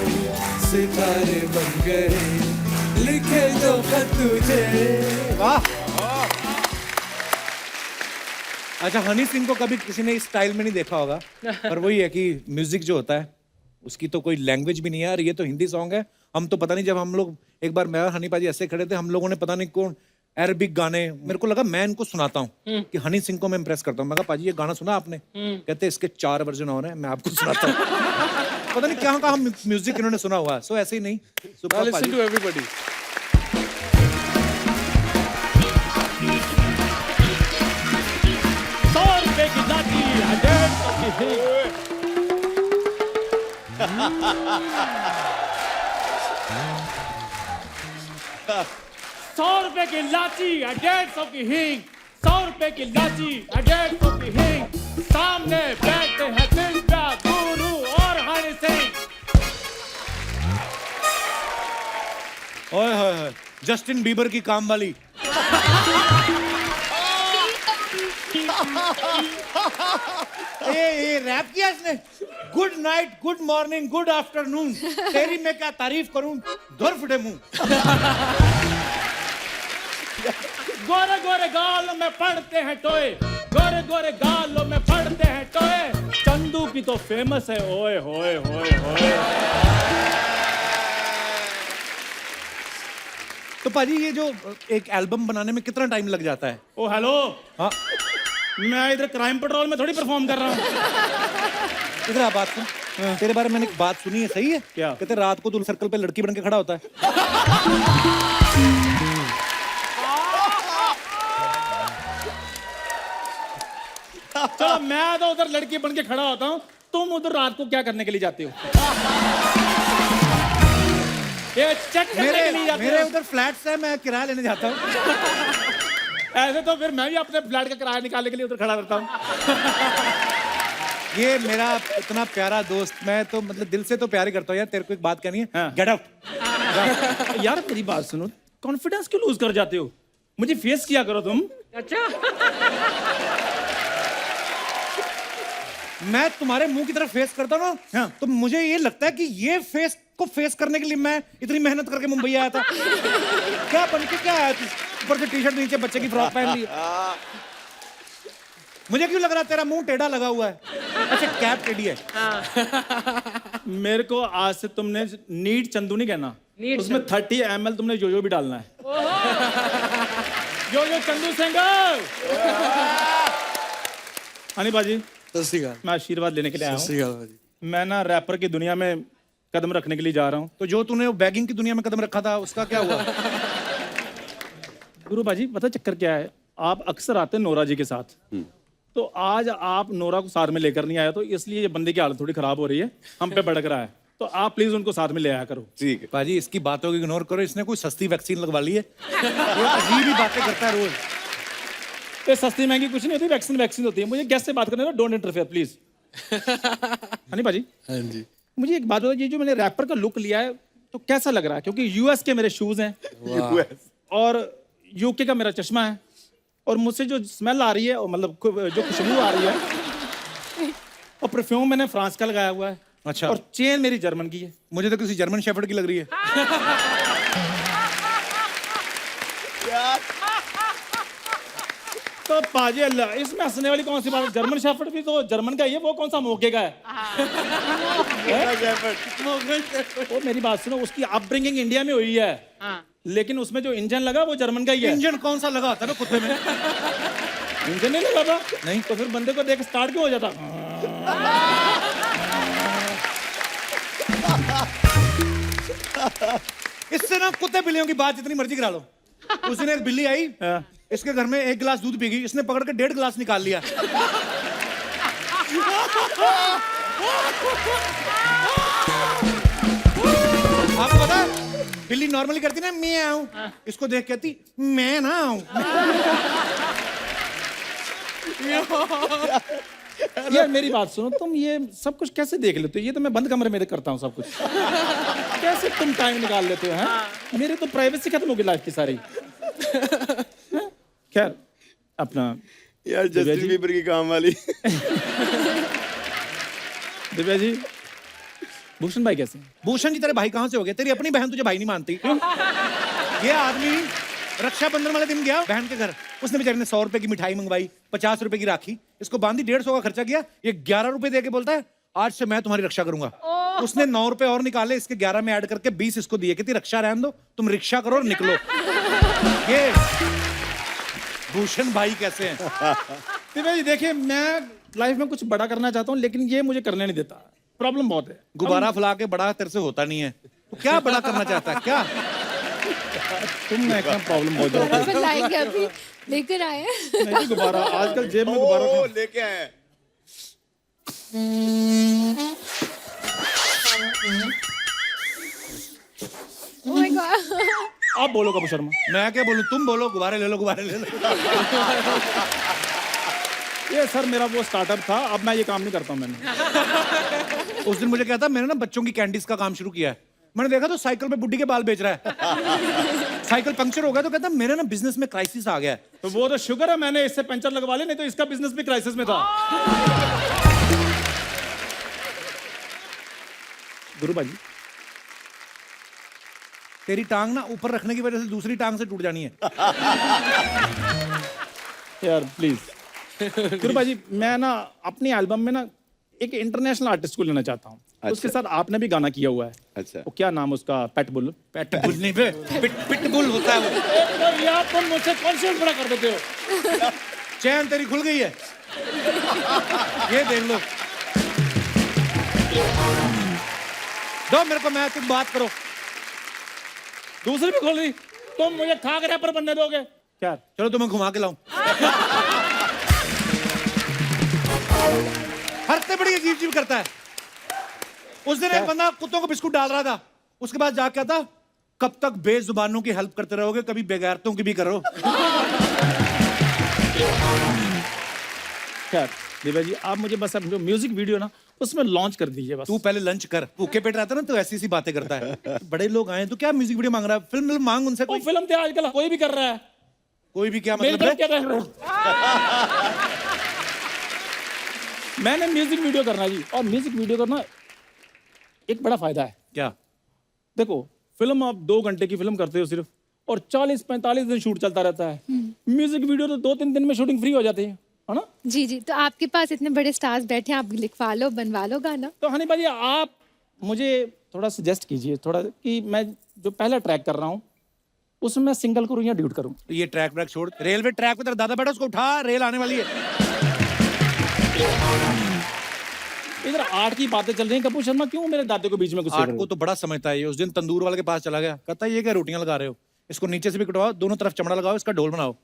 S2: सितारे बन गए, लिखे जो खत तुझे।
S1: वाह। अच्छा हनी सिंह को कभी किसी ने इस स्टाइल में नहीं देखा होगा, पर वही है कि म्यूजिक जो होता है उसकी तो कोई लैंग्वेज भी नहीं है। और ये तो हिंदी सॉन्ग है, हम तो पता नहीं, जब हम लोग एक बार मैं और हनी पाजी ऐसे खड़े थे, हम लोगों ने पता नहीं कौन अरबिक गाने, मेरे को लगा मैं इनको सुनाता हूँ कि हनी सिंह को मैं इंप्रेस करता हूँ। मैं कहा पाजी ये गाना सुना आपने? कहते इसके 4 वर्जन और हैं, मैं आपको सुनाता हूँ। पता नहीं कहाँ कहाँ म्यूजिक इन्होंने सुना हुआ है। सो ऐसे ही नहीं,
S2: I listen to everybody।
S3: ₹100 की लाची 150 की हींग, 100 रुपए की लाची 150 की हींग, सामने बैठे हैं दिलजा गुरु और हनी सिंह।
S1: ओए होए होए, जस्टिन बीबर की काम वाली। ये रैप किया इसने। Good night, good morning, good afternoon, तेरी मैं क्या तारीफ करूं, धुर फटे मुंह।
S3: गोरे गोरे गालों में पड़ते हैं टोए, गोरे गोरे गालों में पड़ते हैं टोए, चंदू की तो फेमस है ओए होए होए होए।
S1: तो पाजी ये जो एक एल्बम बनाने में कितना टाइम लग जाता है?
S3: ओ हेलो,
S1: हाँ
S3: मैं इधर क्राइम पेट्रोल में थोड़ी परफॉर्म कर रहा हूँ।
S1: इधर आ बात सुन। तेरे बारे में मैंने एक बात सुनी है, सही है?
S3: क्या?
S1: कहते रात को तू सर्कल पे लड़की बन के खड़ा होता है।
S3: चलो मैं तो उधर लड़की बन के खड़ा होता हूँ, तुम उधर रात को क्या करने के लिए जाते हो? ये चेक करने के लिए जाते
S1: मेरे
S3: हो?
S1: उधर फ्लैट्स है, मैं किराया लेने जाता हूँ।
S3: ऐसे तो फिर मैं भी अपने फ्लैट का किराया निकालने के लिए उधर खड़ा रहता हूँ।
S1: ये मेरा इतना प्यारा दोस्त, मैं तो मतलब दिल से तो प्यार ही करता हूँ यार। तेरे को एक बात कहनी है,
S3: हाँ।
S1: Get out.
S3: यार मेरी बात सुनो, कॉन्फिडेंस क्यों लूज कर जाते हो? मुझे फेस किया करो तुम।
S7: अच्छा
S1: मैं तुम्हारे मुंह की तरफ फेस करता हूँ ना,
S3: हाँ।
S1: तो मुझे ये लगता है कि ये फेस को फेस करने के लिए मैं इतनी मेहनत करके मुंबई आया था। क्या बन के क्या आया तू? ऊपर से टी-शर्ट, नीचे बच्चे की फ्रॉक पहन ली। मुझे क्यों लग रहा है तेरा मुंह टेढ़ा लगा हुआ है? अच्छा कैप टेढ़ी है।
S3: मेरे को आज से तुमने नीट चंदू नहीं कहना,
S7: नीट
S3: उसमें 30 ml तुमने जो भी डालना है। जो चंदू सिंह। हनी बाजी,
S2: सत श्री अकाल।
S3: मैं आशीर्वाद लेने के लिए आया
S2: सत श्री
S3: हूँ।
S2: अकाल भाजी।
S3: मैं ना रैपर की दुनिया में कदम रखने के लिए जा रहा हूँ।
S1: तो जो तूने बैगिंग की दुनिया में कदम रखा था उसका क्या हुआ?
S3: गुरु बाजी पता चक्कर क्या है, आप अक्सर आते हैं नोरा जी के साथ, तो आज आप नोरा को साथ में लेकर नहीं आए, तो इसलिए ये बंदे की हालत थोड़ी खराब हो रही है, हम पे भड़क रहा है, तो आप प्लीज उनको साथ में ले आया करो।
S5: ठीक है।
S1: पाजी इसकी बातों को इग्नोर करो, इसने कोई सस्ती वैक्सीन लगवा ली है। ये अजीब ही बातें करता है रोज।
S3: ये सस्ती महंगी कुछ नहीं होती, वैक्सीन वैक्सीन होती है। मुझे गेस्ट से बात करने दो, डोंट इंटरफेयर प्लीज। हनी बाजी
S2: हाँ जी।
S3: मुझे एक बात बताओ, ये जो मैंने रैपर का लुक लिया है तो कैसा लग रहा है? क्योंकि यूएस के मेरे शूज हैं और यूके का मेरा चश्मा है, और मुझसे जो स्मेल आ रही है, और मतलब जो खुशबू आ रही है, और परफ्यूम मैंने फ्रांस का लगाया हुआ है।
S1: अच्छा।
S3: और चेन मेरी जर्मन की है।
S1: मुझे तो किसी जर्मन शेफर्ड की लग रही है।
S3: तो पाजी अल्लाह, इसमें हंसने वाली कौन सी बात है? जर्मन शेफर्ड भी तो जर्मन का ही है, वो कौन सा मोगे का है? वो मेरी बात सुनो, उसकी अपब्रिंगिंग इंडिया में हुई है, लेकिन उसमें जो इंजन लगा वो जर्मन का ही है।
S1: इंजन कौन सा लगा होता है कुत्ते में?
S3: इंजन नहीं लगा था?
S1: नहीं।
S3: तो फिर बंदे को देख स्टार्ट क्यों हो जाता?
S1: इससे ना कुत्ते बिल्लियों की बात जितनी मर्जी करा लो। उस दिन एक बिल्ली आई,
S3: हाँ।
S1: इसके घर में 1 गिलास दूध पी गई, इसने पकड़ के 1.5 गिलास निकाल लिया। आपको पता है बिल्ली नॉर्मली करती ना मैं आऊं, इसको देख कहती मैं ना आऊं।
S3: यार मेरी बात सुनो, तुम ये सब कुछ कैसे देख लेते हो? ये तो मैं बंद कमरे में करता हूँ सब कुछ। कैसे तुम टाइम निकाल लेते हो? हैं मेरे तो प्राइवेसी खत्म हो गई लाइफ की सारी। खैर अपना
S5: यार जस्टिन बीबर की काम वाली।
S3: दिव्या जी, भूषण भाई कैसे हैं?
S1: भूषण जी तेरे भाई कहां से हो गए? तेरी अपनी बहन तुझे भाई नहीं मानती। ये आदमी रक्षाबंधन वाले दिन गया बहन के घर, उसने बेचारे ने 100 रुपए की मिठाई मंगवाई, 50 रुपए की राखी, इसको बांधी, 150 का खर्चा किया, ये 11 रुपए दे के बोलता है आज से मैं तुम्हारी रक्षा करूंगा। उसने 9 रुपए और निकाले, इसके 11 में ऐड करके 20 इसको दिए, कहती रक्षा रहने दो, तुम रिक्शा करो और निकलो। ये भूषण भाई कैसे हैं?
S3: दिव्या जी देखिए, मैं लाइफ में कुछ बड़ा करना चाहता हूँ, लेकिन ये मुझे करने नहीं देता। प्रॉब्लम बहुत है।
S1: गुब्बारा फुला के बड़ा तेरे से होता नहीं है, तो क्या बड़ा करना चाहता है क्या?
S3: तुम में एकदम प्रॉब्लम बहुत है।
S6: बराबर लाएंगे अभी, लेकर आए हैं।
S3: नहीं गुब्बारा, आजकल जेब में गुब्बारा
S5: ओ लेके आए।
S6: Oh my God.
S3: आप बोलो कपूर शर्मा।
S1: मैं क्या बोलूं, तुम बोलो, गुब्बारे ले लो, गुब्बारे ले लो।
S3: ये सर मेरा वो स्टार्टअप था, अब मैं ये काम नहीं करता हूँ। मैंने
S1: उस दिन मुझे कहता मैंने ना बच्चों की कैंडीज का काम शुरू किया है। मैंने देखा तो साइकिल पे बुड्ढी के बाल बेच रहा है। साइकिल पंक्चर हो गया तो कहता मेरे ना बिजनेस में क्राइसिस आ गया है।
S3: तो वो तो शुक्र है मैंने इससे पंचर लगवा लिया, नहीं तो इसका बिजनेस भी क्राइसिस में था। गुरु भाई,
S1: तेरी टांग ना ऊपर रखने की वजह से दूसरी टांग से टूट जानी है।
S3: यार प्लीज। गुरु भाई, मैं ना अपनी एल्बम में ना एक इंटरनेशनल आर्टिस्ट को लेना चाहता हूँ। उसके साथ आपने भी गाना किया हुआ है।
S5: अच्छा।
S3: वो क्या नाम उसका? पेटबुल।
S1: पेटबुल नहीं बे, पिटबुल होता है वो।
S3: यार तुम मुझसे कॉन्शियस बड़ा कर देते हो।
S1: चैन तेरी खुल गई है, ये देख लो। दो मेरे को, मैं तुम बात करो।
S3: दूसरी भी खोल दी, तुम मुझे खाक रैपर बनने दोगे क्या?
S1: चलो तुम्हें घुमा के लाऊं। हरते बड़ी अजीब अजीब करता है। उस दिन एक बंदा कुत्तों को बिस्कुट डाल रहा था, उसके बाद जाके आता कब तक बेजुबानों की हेल्प करते रहोगे, कभी बेगैरतों की भी करो।
S3: खैर दिव्या जी, आप मुझे बस अब जो म्यूजिक वीडियो ना उसमें लॉन्च कर दीजिए बस।
S1: तू पहले लंच कर, भूखे पेट रहता ना तो ऐसी सी बातें करता है। बड़े लोग आए तो क्या म्यूजिक वीडियो मांग रहा है? फिल्म मांग उनसे।
S3: कोई फिल्म थे आजकल कोई भी कर रहा है।
S1: कोई भी क्या
S3: मेरी
S1: मतलब
S3: तरफ
S1: है?
S3: क्या देख रहे हो? मैंने म्यूजिक वीडियो करना है जी, और म्यूजिक वीडियो करना एक बड़ा फायदा है।
S1: क्या?
S3: देखो, फिल्म आप 2 घंटे की फिल्म करते हो सिर्फ, और 40-45 दिन शूट चलता रहता है। म्यूजिक वीडियो तो 2-3 दिन में शूटिंग फ्री हो जाती है ना?
S6: जी जी, तो आपके पास इतने बड़े स्टार्स बैठे हैं, आप लिखवा लो, बनवा लो गाना।
S3: तो हनी भाई, आप मुझे थोड़ा सजेस्ट कीजिए थोड़ा, कि मैं जो पहला ट्रैक कर रहा हूँ उसमें मैं सिंगल करूँ या ड्यूट करूँ?
S1: ये ट्रैक व्रैक छोड़, रेलवे ट्रैक पे तेरा दादा बैठा, उसको उठा, रेल आने वाली है।
S3: इधर आर्ट की बातें चल रही हैं, कपूर शर्मा क्यों मेरे दादे को बीच में घुसे?
S1: आर्ट को तो बड़ा समझता है ये। उस दिन तंदूर वाले के पास चला गया, कहता है ये क्या रोटियां लगा रहे हो, इसको नीचे से भी कटवाओ, दोनों तरफ चमड़ा लगाओ, इसका ढोल बनाओ।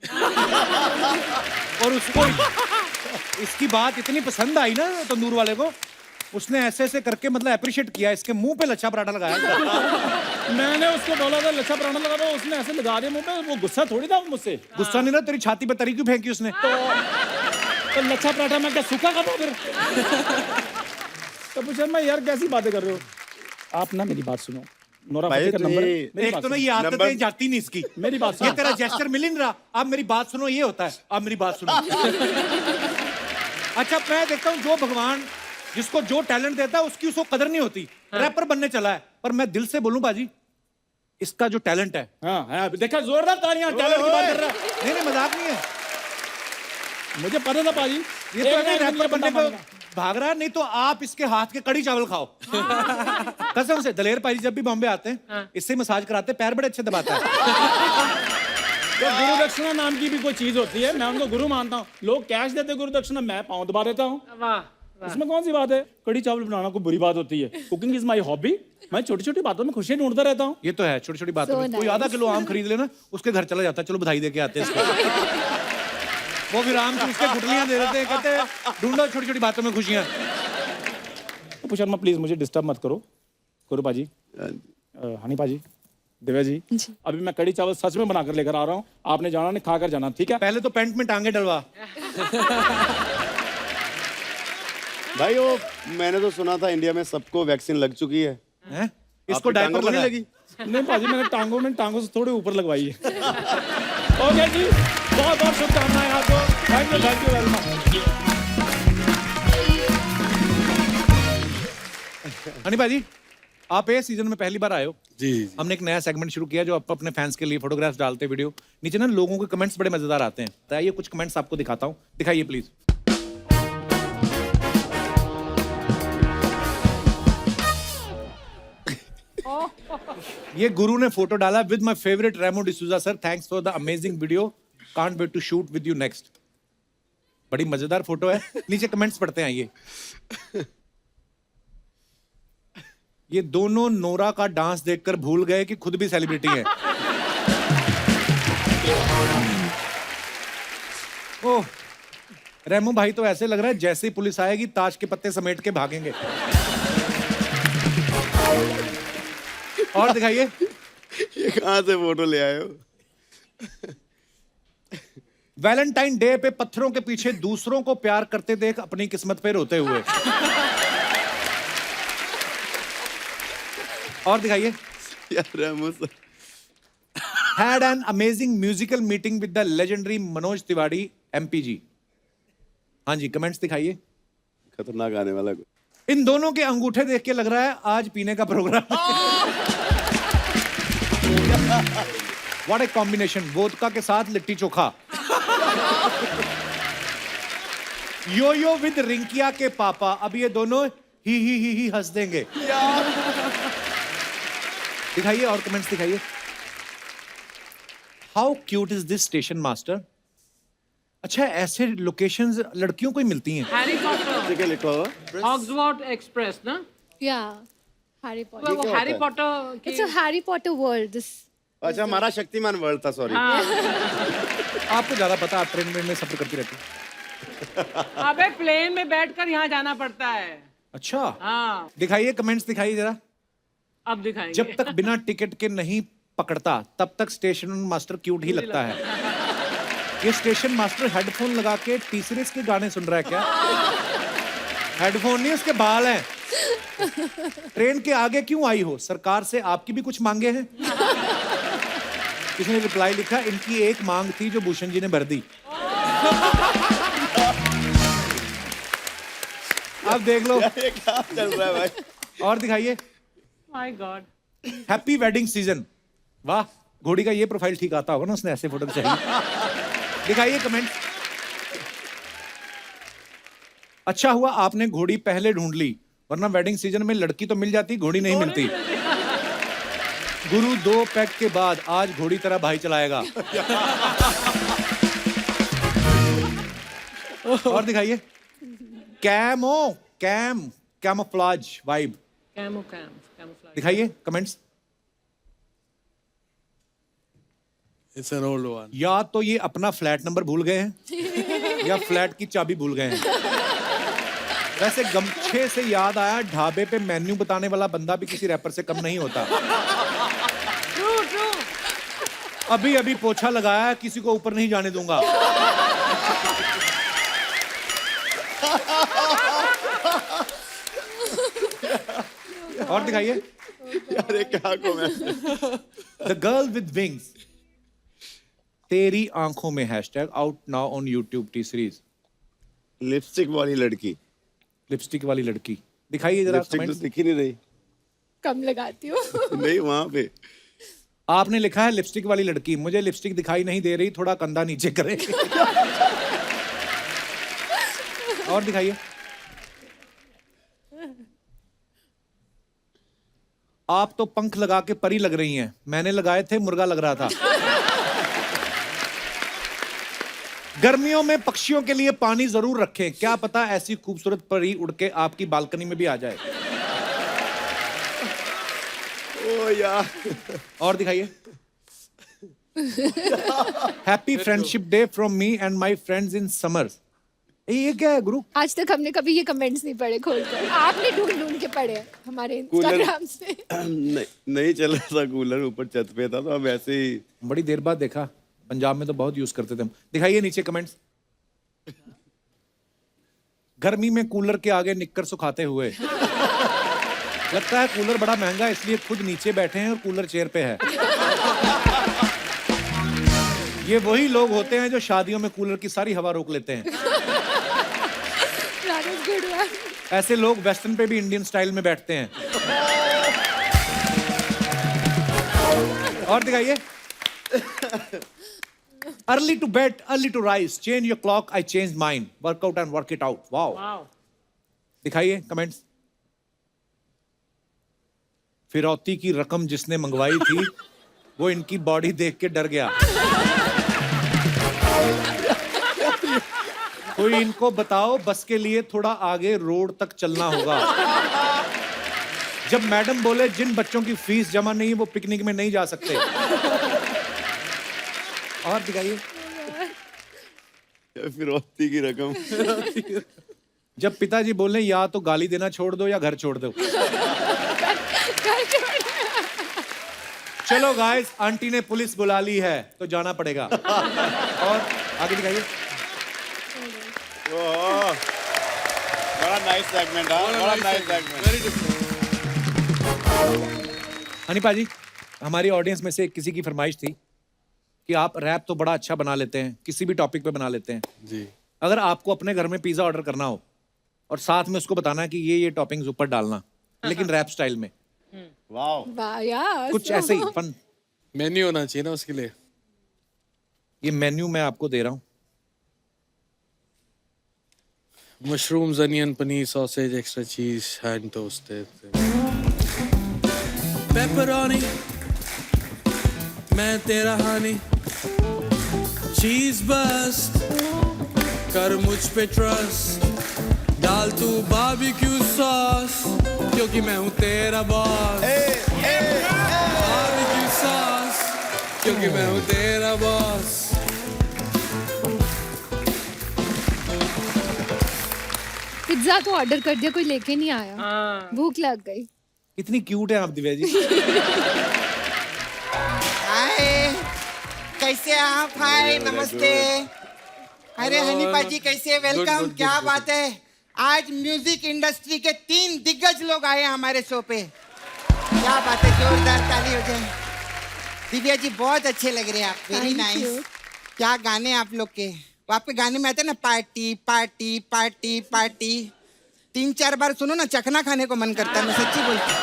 S1: और उसको इसकी बात इतनी पसंद आई ना तंदूर वाले को, उसने ऐसे ऐसे करके मतलब अप्रिशिएट किया, इसके मुंह पे लच्छा पराठा लगाया।
S3: मैंने उसको बोला था लच्छा पराठा लगा दो, उसने ऐसे लगा दिया मुंह पे। वो गुस्सा थोड़ी था मुझसे।
S1: गुस्सा नहीं ना, तेरी छाती पे तरी क्यों फेंकी उसने?
S3: तो लच्छा पराठा मैं क्या सूखा खाता फिर? कपूर शर्मा यार कैसी बातें कर रहे हो आप? ना मेरी बात सुनो, नोरा फतेही का नंबर है। मेरी
S1: एक
S3: बात
S1: तो ना
S3: सुनो।
S1: ये आदतें जाती नहीं इसकी।
S3: मेरी बात
S1: ये
S3: सुनो।
S1: तेरा जेस्चर मिल ही नहीं रहा। आप मेरी बात सुनो, ये होता है। आप मेरी बात सुनो। अच्छा, मैं देखता हूँ जो भगवान जिसको जो टैलेंट देता है उसकी उसको कदर नहीं होती। रैपर बनने चला है, पर मैं दिल से बोलूं बाजी, इसका जो टैलेंट है।
S3: हाँ, देखा, जोरदार तालियां, टैलेंट की बात कर रहा है।
S1: नहीं मजाक नहीं है,
S3: मुझे पता था पाजी,
S1: ये तो अगर रैपर बनने पे भाग रहा है। नहीं तो आप इसके हाथ के कड़ी चावल खाओ। कसम से। दलेर पाजी जब भी बॉम्बे आते हैं इससे मसाज कराते हैं, पैर बड़े अच्छे दबाता है।
S3: तो गुरु दक्षिणा नाम की भी कोई चीज होती है, मैं उनको गुरु मानता हूँ। लोग कैश देते गुरु दक्षिणा, मैं पाँव दबा देता हूँ।
S7: वाह
S3: इसमें कौन सी बात है? कड़ी चावल बनाना कोई बुरी बात होती है? Cooking is my hobby. मैं छोटी छोटी बातों में खुशियां ढूंढता रहता हूँ।
S1: ये तो है, छोटी छोटी बातों
S6: So
S1: में कोई आधा किलो आम खरीद लेना, उसके घर चला जाता है, चलो बधाई दे के आते हैं इसको। वो फिर आम चूस के गुठलियां दे देते हैं, कहते हैं ढूंढो छोटी छोटी बातों में खुशियां।
S3: तो शर्मा प्लीज मुझे डिस्टर्ब मत करो। गुरु पाजी, हनी पाजी, दिव्या जी, अभी मैं कड़ी चावल सच में बनाकर लेकर आ रहा हूँ। आपने जाना नहीं, खाकर जाना, ठीक है?
S1: पहले तो पैंट में टांगे डलवा।
S5: भाई वो मैंने तो सुना था इंडिया में सबको वैक्सीन लग चुकी है।
S1: हैं? इसको
S5: आपकी
S1: डायपर
S5: टांगों को नहीं
S1: लगा
S5: लगी?
S3: नहीं पाजी, मैंने टांगों से थोड़े ऊपर लगवाई है। ओके जी, बहुत बहुत शुभकामनाएं आपको। Thank you very much.
S1: Honey भाजी, आप ये सीजन में पहली बार आए हो।
S2: जी
S1: हमने एक नया सेगमेंट शुरू किया जो आप अपने फैंस के लिए फोटोग्राफ्स डालते वीडियो। नीचे ना लोगों के कमेंट्स बड़े मजेदार आते हैं, तो आइए कुछ कमेंट्स आपको दिखाता हूँ। दिखाइए प्लीज। ये गुरु ने फोटो डाला with my favourite Remo D'Souza sir, thanks for the amazing video, can't wait to shoot with you next. बड़ी मजेदार फोटो है। नीचे कमेंट्स पढ़ते हैं आइए। ये दोनों नोरा का डांस देखकर भूल गए कि खुद भी सेलिब्रिटी हैं। ओह, रेमो भाई तो ऐसे लग रहा है जैसे ही पुलिस आएगी ताश के पत्ते समेट के भागेंगे। और दिखाइए।
S5: ये कहाँ से फोटो ले आए हो?
S1: वैलेंटाइन डे पे पत्थरों के पीछे दूसरों को प्यार करते देख अपनी किस्मत पे रोते हुए। और दिखाइए।
S5: यार Remo sir,
S1: Had an amazing musical meeting with the legendary Manoj Tiwari MPG। हाँ जी, कमेंट्स दिखाइए।
S5: खतरनाक आने वाला है।
S1: इन दोनों के अंगूठे देख के लग रहा है आज पीने का program. What a combination, vodka के साथ लिट्टी चोखा। यो विद रिंकिया के पापा, अब ये दोनों ही हंस देंगे। दिखाइए और कमेंट्स दिखाइए। How cute is this station master. अच्छा, ऐसे लोकेशंस लड़कियों को ही मिलती हैं।
S7: हैरी पॉटर,
S5: ठीक है, लिखा हुआ
S7: हॉग्सवॉट एक्सप्रेस ना?
S6: Yeah, Harry Potter.
S7: वो हैरी पॉटर की
S6: It's a Harry Potter world. This.
S5: अच्छा, हमारा शक्तिमान वर्ल्ड था, सॉरी।
S1: आपको ज्यादा पता, आप ट्रेन में सफर करती रहती हैं।
S7: अबे प्लेन में बैठकर यहाँ जाना पड़ता है।
S1: अच्छा,
S7: हाँ,
S1: दिखाइए कमेंट्स दिखाइए जरा।
S7: अब दिखाएंगे।
S1: जब तक बिना टिकट के नहीं पकड़ता तब तक स्टेशन मास्टर क्यूट ही लगता है। ये स्टेशन मास्टर हेडफोन लगा के टी सीरीज के गाने सुन रहा है क्या? हेडफोन नहीं, उसके बाल हैं। ट्रेन के आगे क्यों आई हो? सरकार से आपकी भी कुछ मांगे हैं? किसी ने रिप्लाई लिखा, इनकी एक मांग थी जो भूषण जी ने भर दी। अब देख लो।
S5: ये क्या चल रहा है भाई?
S1: और दिखाइए।
S7: My God,
S1: happy wedding season. वाह, घोड़ी का ये प्रोफाइल ठीक आता होगा ना, उसने ऐसे फोटो चाहिए। दिखाइए कमेंट। अच्छा हुआ आपने घोड़ी पहले ढूंढ ली, वरना वेडिंग सीजन में लड़की तो मिल जाती, घोड़ी नहीं मिलती। गुरु 2 पैक के बाद आज घोड़ी तरह भाई चलाएगा। और दिखाइए। Camouflage vibe.
S7: कैमोफ्लेज।
S1: दिखाइए comments.
S2: It's an old one.
S1: या तो ये अपना फ्लैट नंबर भूल गए हैं या फ्लैट की चाबी भूल गए हैं। वैसे गमछे से याद आया, ढाबे पे मेन्यू बताने वाला बंदा भी किसी रैपर से कम नहीं होता।
S7: ट्रू।
S1: अभी अभी पोछा लगाया, किसी को ऊपर नहीं जाने दूंगा। और दिखाइए।
S5: यार ये क्या comment?
S1: The girl with wings. तेरी आंखों में hashtag out now on YouTube T series.
S5: Lipstick वाली लड़की।
S1: लिपस्टिक वाली लड़की दिखाइए जरा
S5: लिपस्टिक तो
S1: कमेंट्स।
S5: दिख ही नहीं रही।
S6: कम लगाती हूँ।
S5: नहीं, वहां पे
S1: आपने लिखा है लिपस्टिक वाली लड़की, मुझे लिपस्टिक दिखाई नहीं दे रही, थोड़ा कंधा नीचे करें। और दिखाइए। आप तो पंख लगा के परी लग रही हैं, मैंने लगाए थे मुर्गा लग रहा था। गर्मियों में पक्षियों के लिए पानी जरूर रखें, क्या पता ऐसी खूबसूरत परी उड़ के आपकी बालकनी में भी आ जाए।
S5: ओ यार,
S1: और दिखाइए। Happy friendship day from me and my friends in summers. ये क्या है गुरु?
S6: आज तक हमने कभी ये कमेंट्स नहीं पढ़े खोलकर, आपने ढूंढ ढूंढ के पढ़े हैं हमारे इंस्टाग्राम से।
S5: नहीं चल रहा था कूलर, ऊपर छत पे था तो अब ऐसे ही।
S1: बड़ी देर बाद देखा, पंजाब में तो बहुत यूज करते थे हम। दिखाइए नीचे कमेंट्स। गर्मी में कूलर के आगे निक्कर सुखाते हुए। लगता है कूलर बड़ा महंगा है, इसलिए खुद नीचे बैठे हैं और कूलर चेयर पे है। ये वही लोग होते हैं जो शादियों में कूलर की सारी हवा रोक लेते हैं।
S6: That is good one.
S1: ऐसे लोग वेस्टर्न पे भी इंडियन स्टाइल में बैठते हैं। और दिखाइए। Early to bed, early to rise, change your clock, I change mind, workout and work it out. Wow.
S7: Wow.
S1: दिखाइए कमेंट्स। फिरौती की रकम जिसने मंगवाई थी वो इनकी बॉडी देख के डर गया। कोई इनको बताओ, बस के लिए थोड़ा आगे रोड तक चलना होगा। जब मैडम बोले जिन बच्चों की फीस जमा नहीं वो पिकनिक में नहीं जा सकते। और दिखाइए।
S5: फिरौती की रकम।
S1: जब पिताजी बोले या तो गाली देना छोड़ दो या घर छोड़ दो। चलो गाइस, आंटी ने पुलिस बुला ली है तो जाना पड़ेगा। और आगे दिखाइए।
S5: ओह, बड़ा नाइस सेगमेंट है, बड़ा नाइस सेगमेंट।
S1: हनी पाजी, हमारी ऑडियंस में से किसी की फरमाइश थी कि आप रैप तो बड़ा अच्छा बना लेते हैं, किसी भी टॉपिक पे बना लेते हैं।
S2: जी।
S1: अगर आपको अपने घर में पिज्जा ऑर्डर करना हो और साथ में उसको बताना है कि ये टॉपिंग्स ऊपर डालना, लेकिन रैप स्टाइल में,
S5: वाओ।
S6: वाह यार,
S1: कुछ ऐसे ही फन।
S2: मेन्यू होना चाहिए ना उसके लिए।
S1: ये मेन्यू मैं आपको दे रहा हूँ।
S2: Mushrooms, onion, paneer, sausage, extra चीज, हैंड टोस्टेड, पेपरोनी, मैं तेरा हनी, चीज बस्ट, कर मुझ पे ट्रस्ट, डाल तू बारबेक्यू सॉस, क्योंकि मैं हूँ तेरा बॉस। बारबेक्यू सॉस, क्योंकि मैं हूँ तेरा बॉस।
S6: पिज्जा तो ऑर्डर कर दिया, कोई लेके नहीं आया। भूख लग गई।
S1: इतनी क्यूट है आप दिव्या जी।
S4: हाय, कैसे आप? हाय, नमस्ते। अरे हनी पाजी कैसे? वेलकम। क्या बात है, आज म्यूजिक इंडस्ट्री के 3 दिग्गज लोग आए हैं हमारे शो पे। क्या बात है, जोरदार ताली हो जाए। दिव्या जी बहुत अच्छे लग रहे हैं आप, वेरी
S6: Thank
S4: नाइस।
S6: you.
S4: क्या गाने हैं आप लोग के। वो आपके गाने में आते हैं ना, पार्टी पार्टी पार्टी पार्टी, 3-4 बार सुनो ना चखना खाने को मन करता है, मैं सच्ची बोलती हूँ।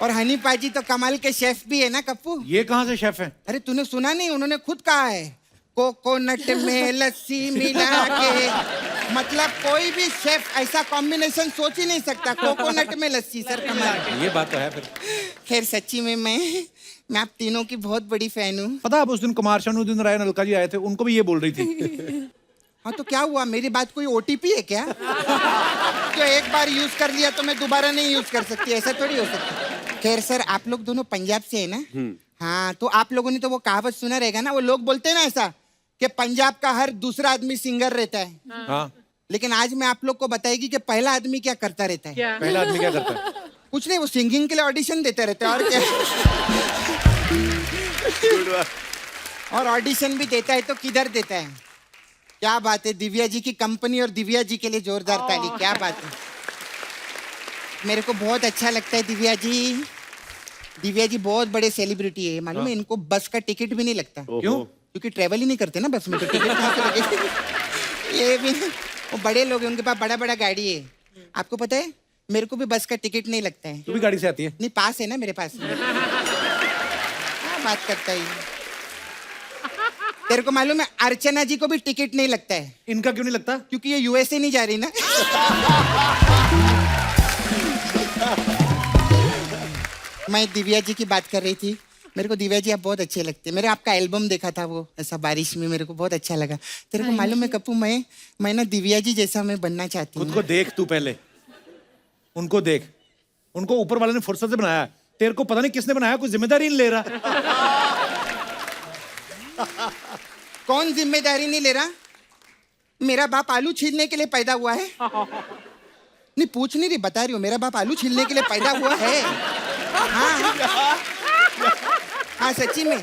S4: और हनी पाजी तो कमाल के शेफ भी है ना कप्पू।
S1: ये कहाँ से शेफ है?
S4: अरे तूने सुना नहीं, उन्होंने खुद कहा है कोकोनट में लस्सी मिला के। मतलब कोई भी शेफ ऐसा कॉम्बिनेशन सोच ही नहीं सकता, कोकोनट में लस्सी। सर कमाल।
S1: ये बात तो है फिर।
S4: खैर सच्ची में मैं आप तीनों की बहुत बड़ी फैन हूँ।
S1: पता आप उस दिन कुमार शानू, दिन राय अलका जी आए थे, उनको भी ये बोल रही थी।
S4: हाँ तो क्या हुआ, मेरी बात कोई ओटीपी है क्या? जो एक बार यूज कर लिया तो मैं दोबारा नहीं यूज कर सकती, ऐसा थोड़ी हो सकता। खैर सर, आप लोग दोनों पंजाब से है ना? हाँ, तो आप लोगों ने तो वो कहावत सुना रहेगा ना, वो लोग बोलते हैं ना ऐसा कि पंजाब का हर दूसरा आदमी सिंगर रहता है।
S1: हाँ,
S4: लेकिन आज मैं आप लोग को बताएगी कि पहला आदमी क्या करता रहता है।
S7: क्या?
S1: पहला आदमी क्या करता है?
S4: कुछ नहीं, वो सिंगिंग के लिए ऑडिशन देते रहते हैं, और क्या। और ऑडिशन भी देता है तो किधर देता है। क्या बात है, दिव्या जी की कंपनी और दिव्या जी के लिए जोरदार ताली। क्या बात है, मेरे को बहुत अच्छा लगता है दिव्या जी। दिव्या जी बहुत बड़े सेलिब्रिटी है, मालूम है? इनको बस का टिकट भी नहीं लगता।
S1: क्यों?
S4: क्योंकि ट्रेवल ही नहीं करते ना बस में, तो टिकट कहाँ से लगेगा? ये भी वो बड़े लोग हैं, उनके पास बड़ा बड़ा गाड़ी है। आपको पता है, मेरे को भी बस का टिकट नहीं लगता है।
S1: तू भी गाड़ी से आती है?
S4: नहीं, पास है ना मेरे पास। क्या बात करता है ये? तेरे को मालूम है, अर्चना जी को भी टिकट नहीं लगता है।
S1: इनका क्यों नहीं लगता?
S4: क्योंकि ये यूएसए नहीं जा रही ना। मैं दिव्या जी की बात कर रही थी। मेरे को दिव्या जी आप बहुत अच्छे लगते हैं। मेरे आपका एल्बम देखा था वो ऐसा बारिश में, मेरे को बहुत अच्छा लगा। तेरे को मालूम है कप्पू, मैं ना दिव्या जी जैसा मैं बनना चाहती
S1: खुद
S4: हूँ।
S1: को देख तू पहले, उनको देख, उनको ऊपर वाले ने फुर्सत से बनाया है। तेरे को पता नहीं किसने बनाया, कोई जिम्मेदारी नहीं ले रहा।
S4: कौन जिम्मेदारी नहीं ले रहा? मेरा बाप आलू छीलने के लिए पैदा हुआ है। नहीं पूछ नहीं रही, बता रही हूँ, मेरा बाप आलू छीलने के लिए पैदा हुआ है। हाँ हाँ सच्ची में,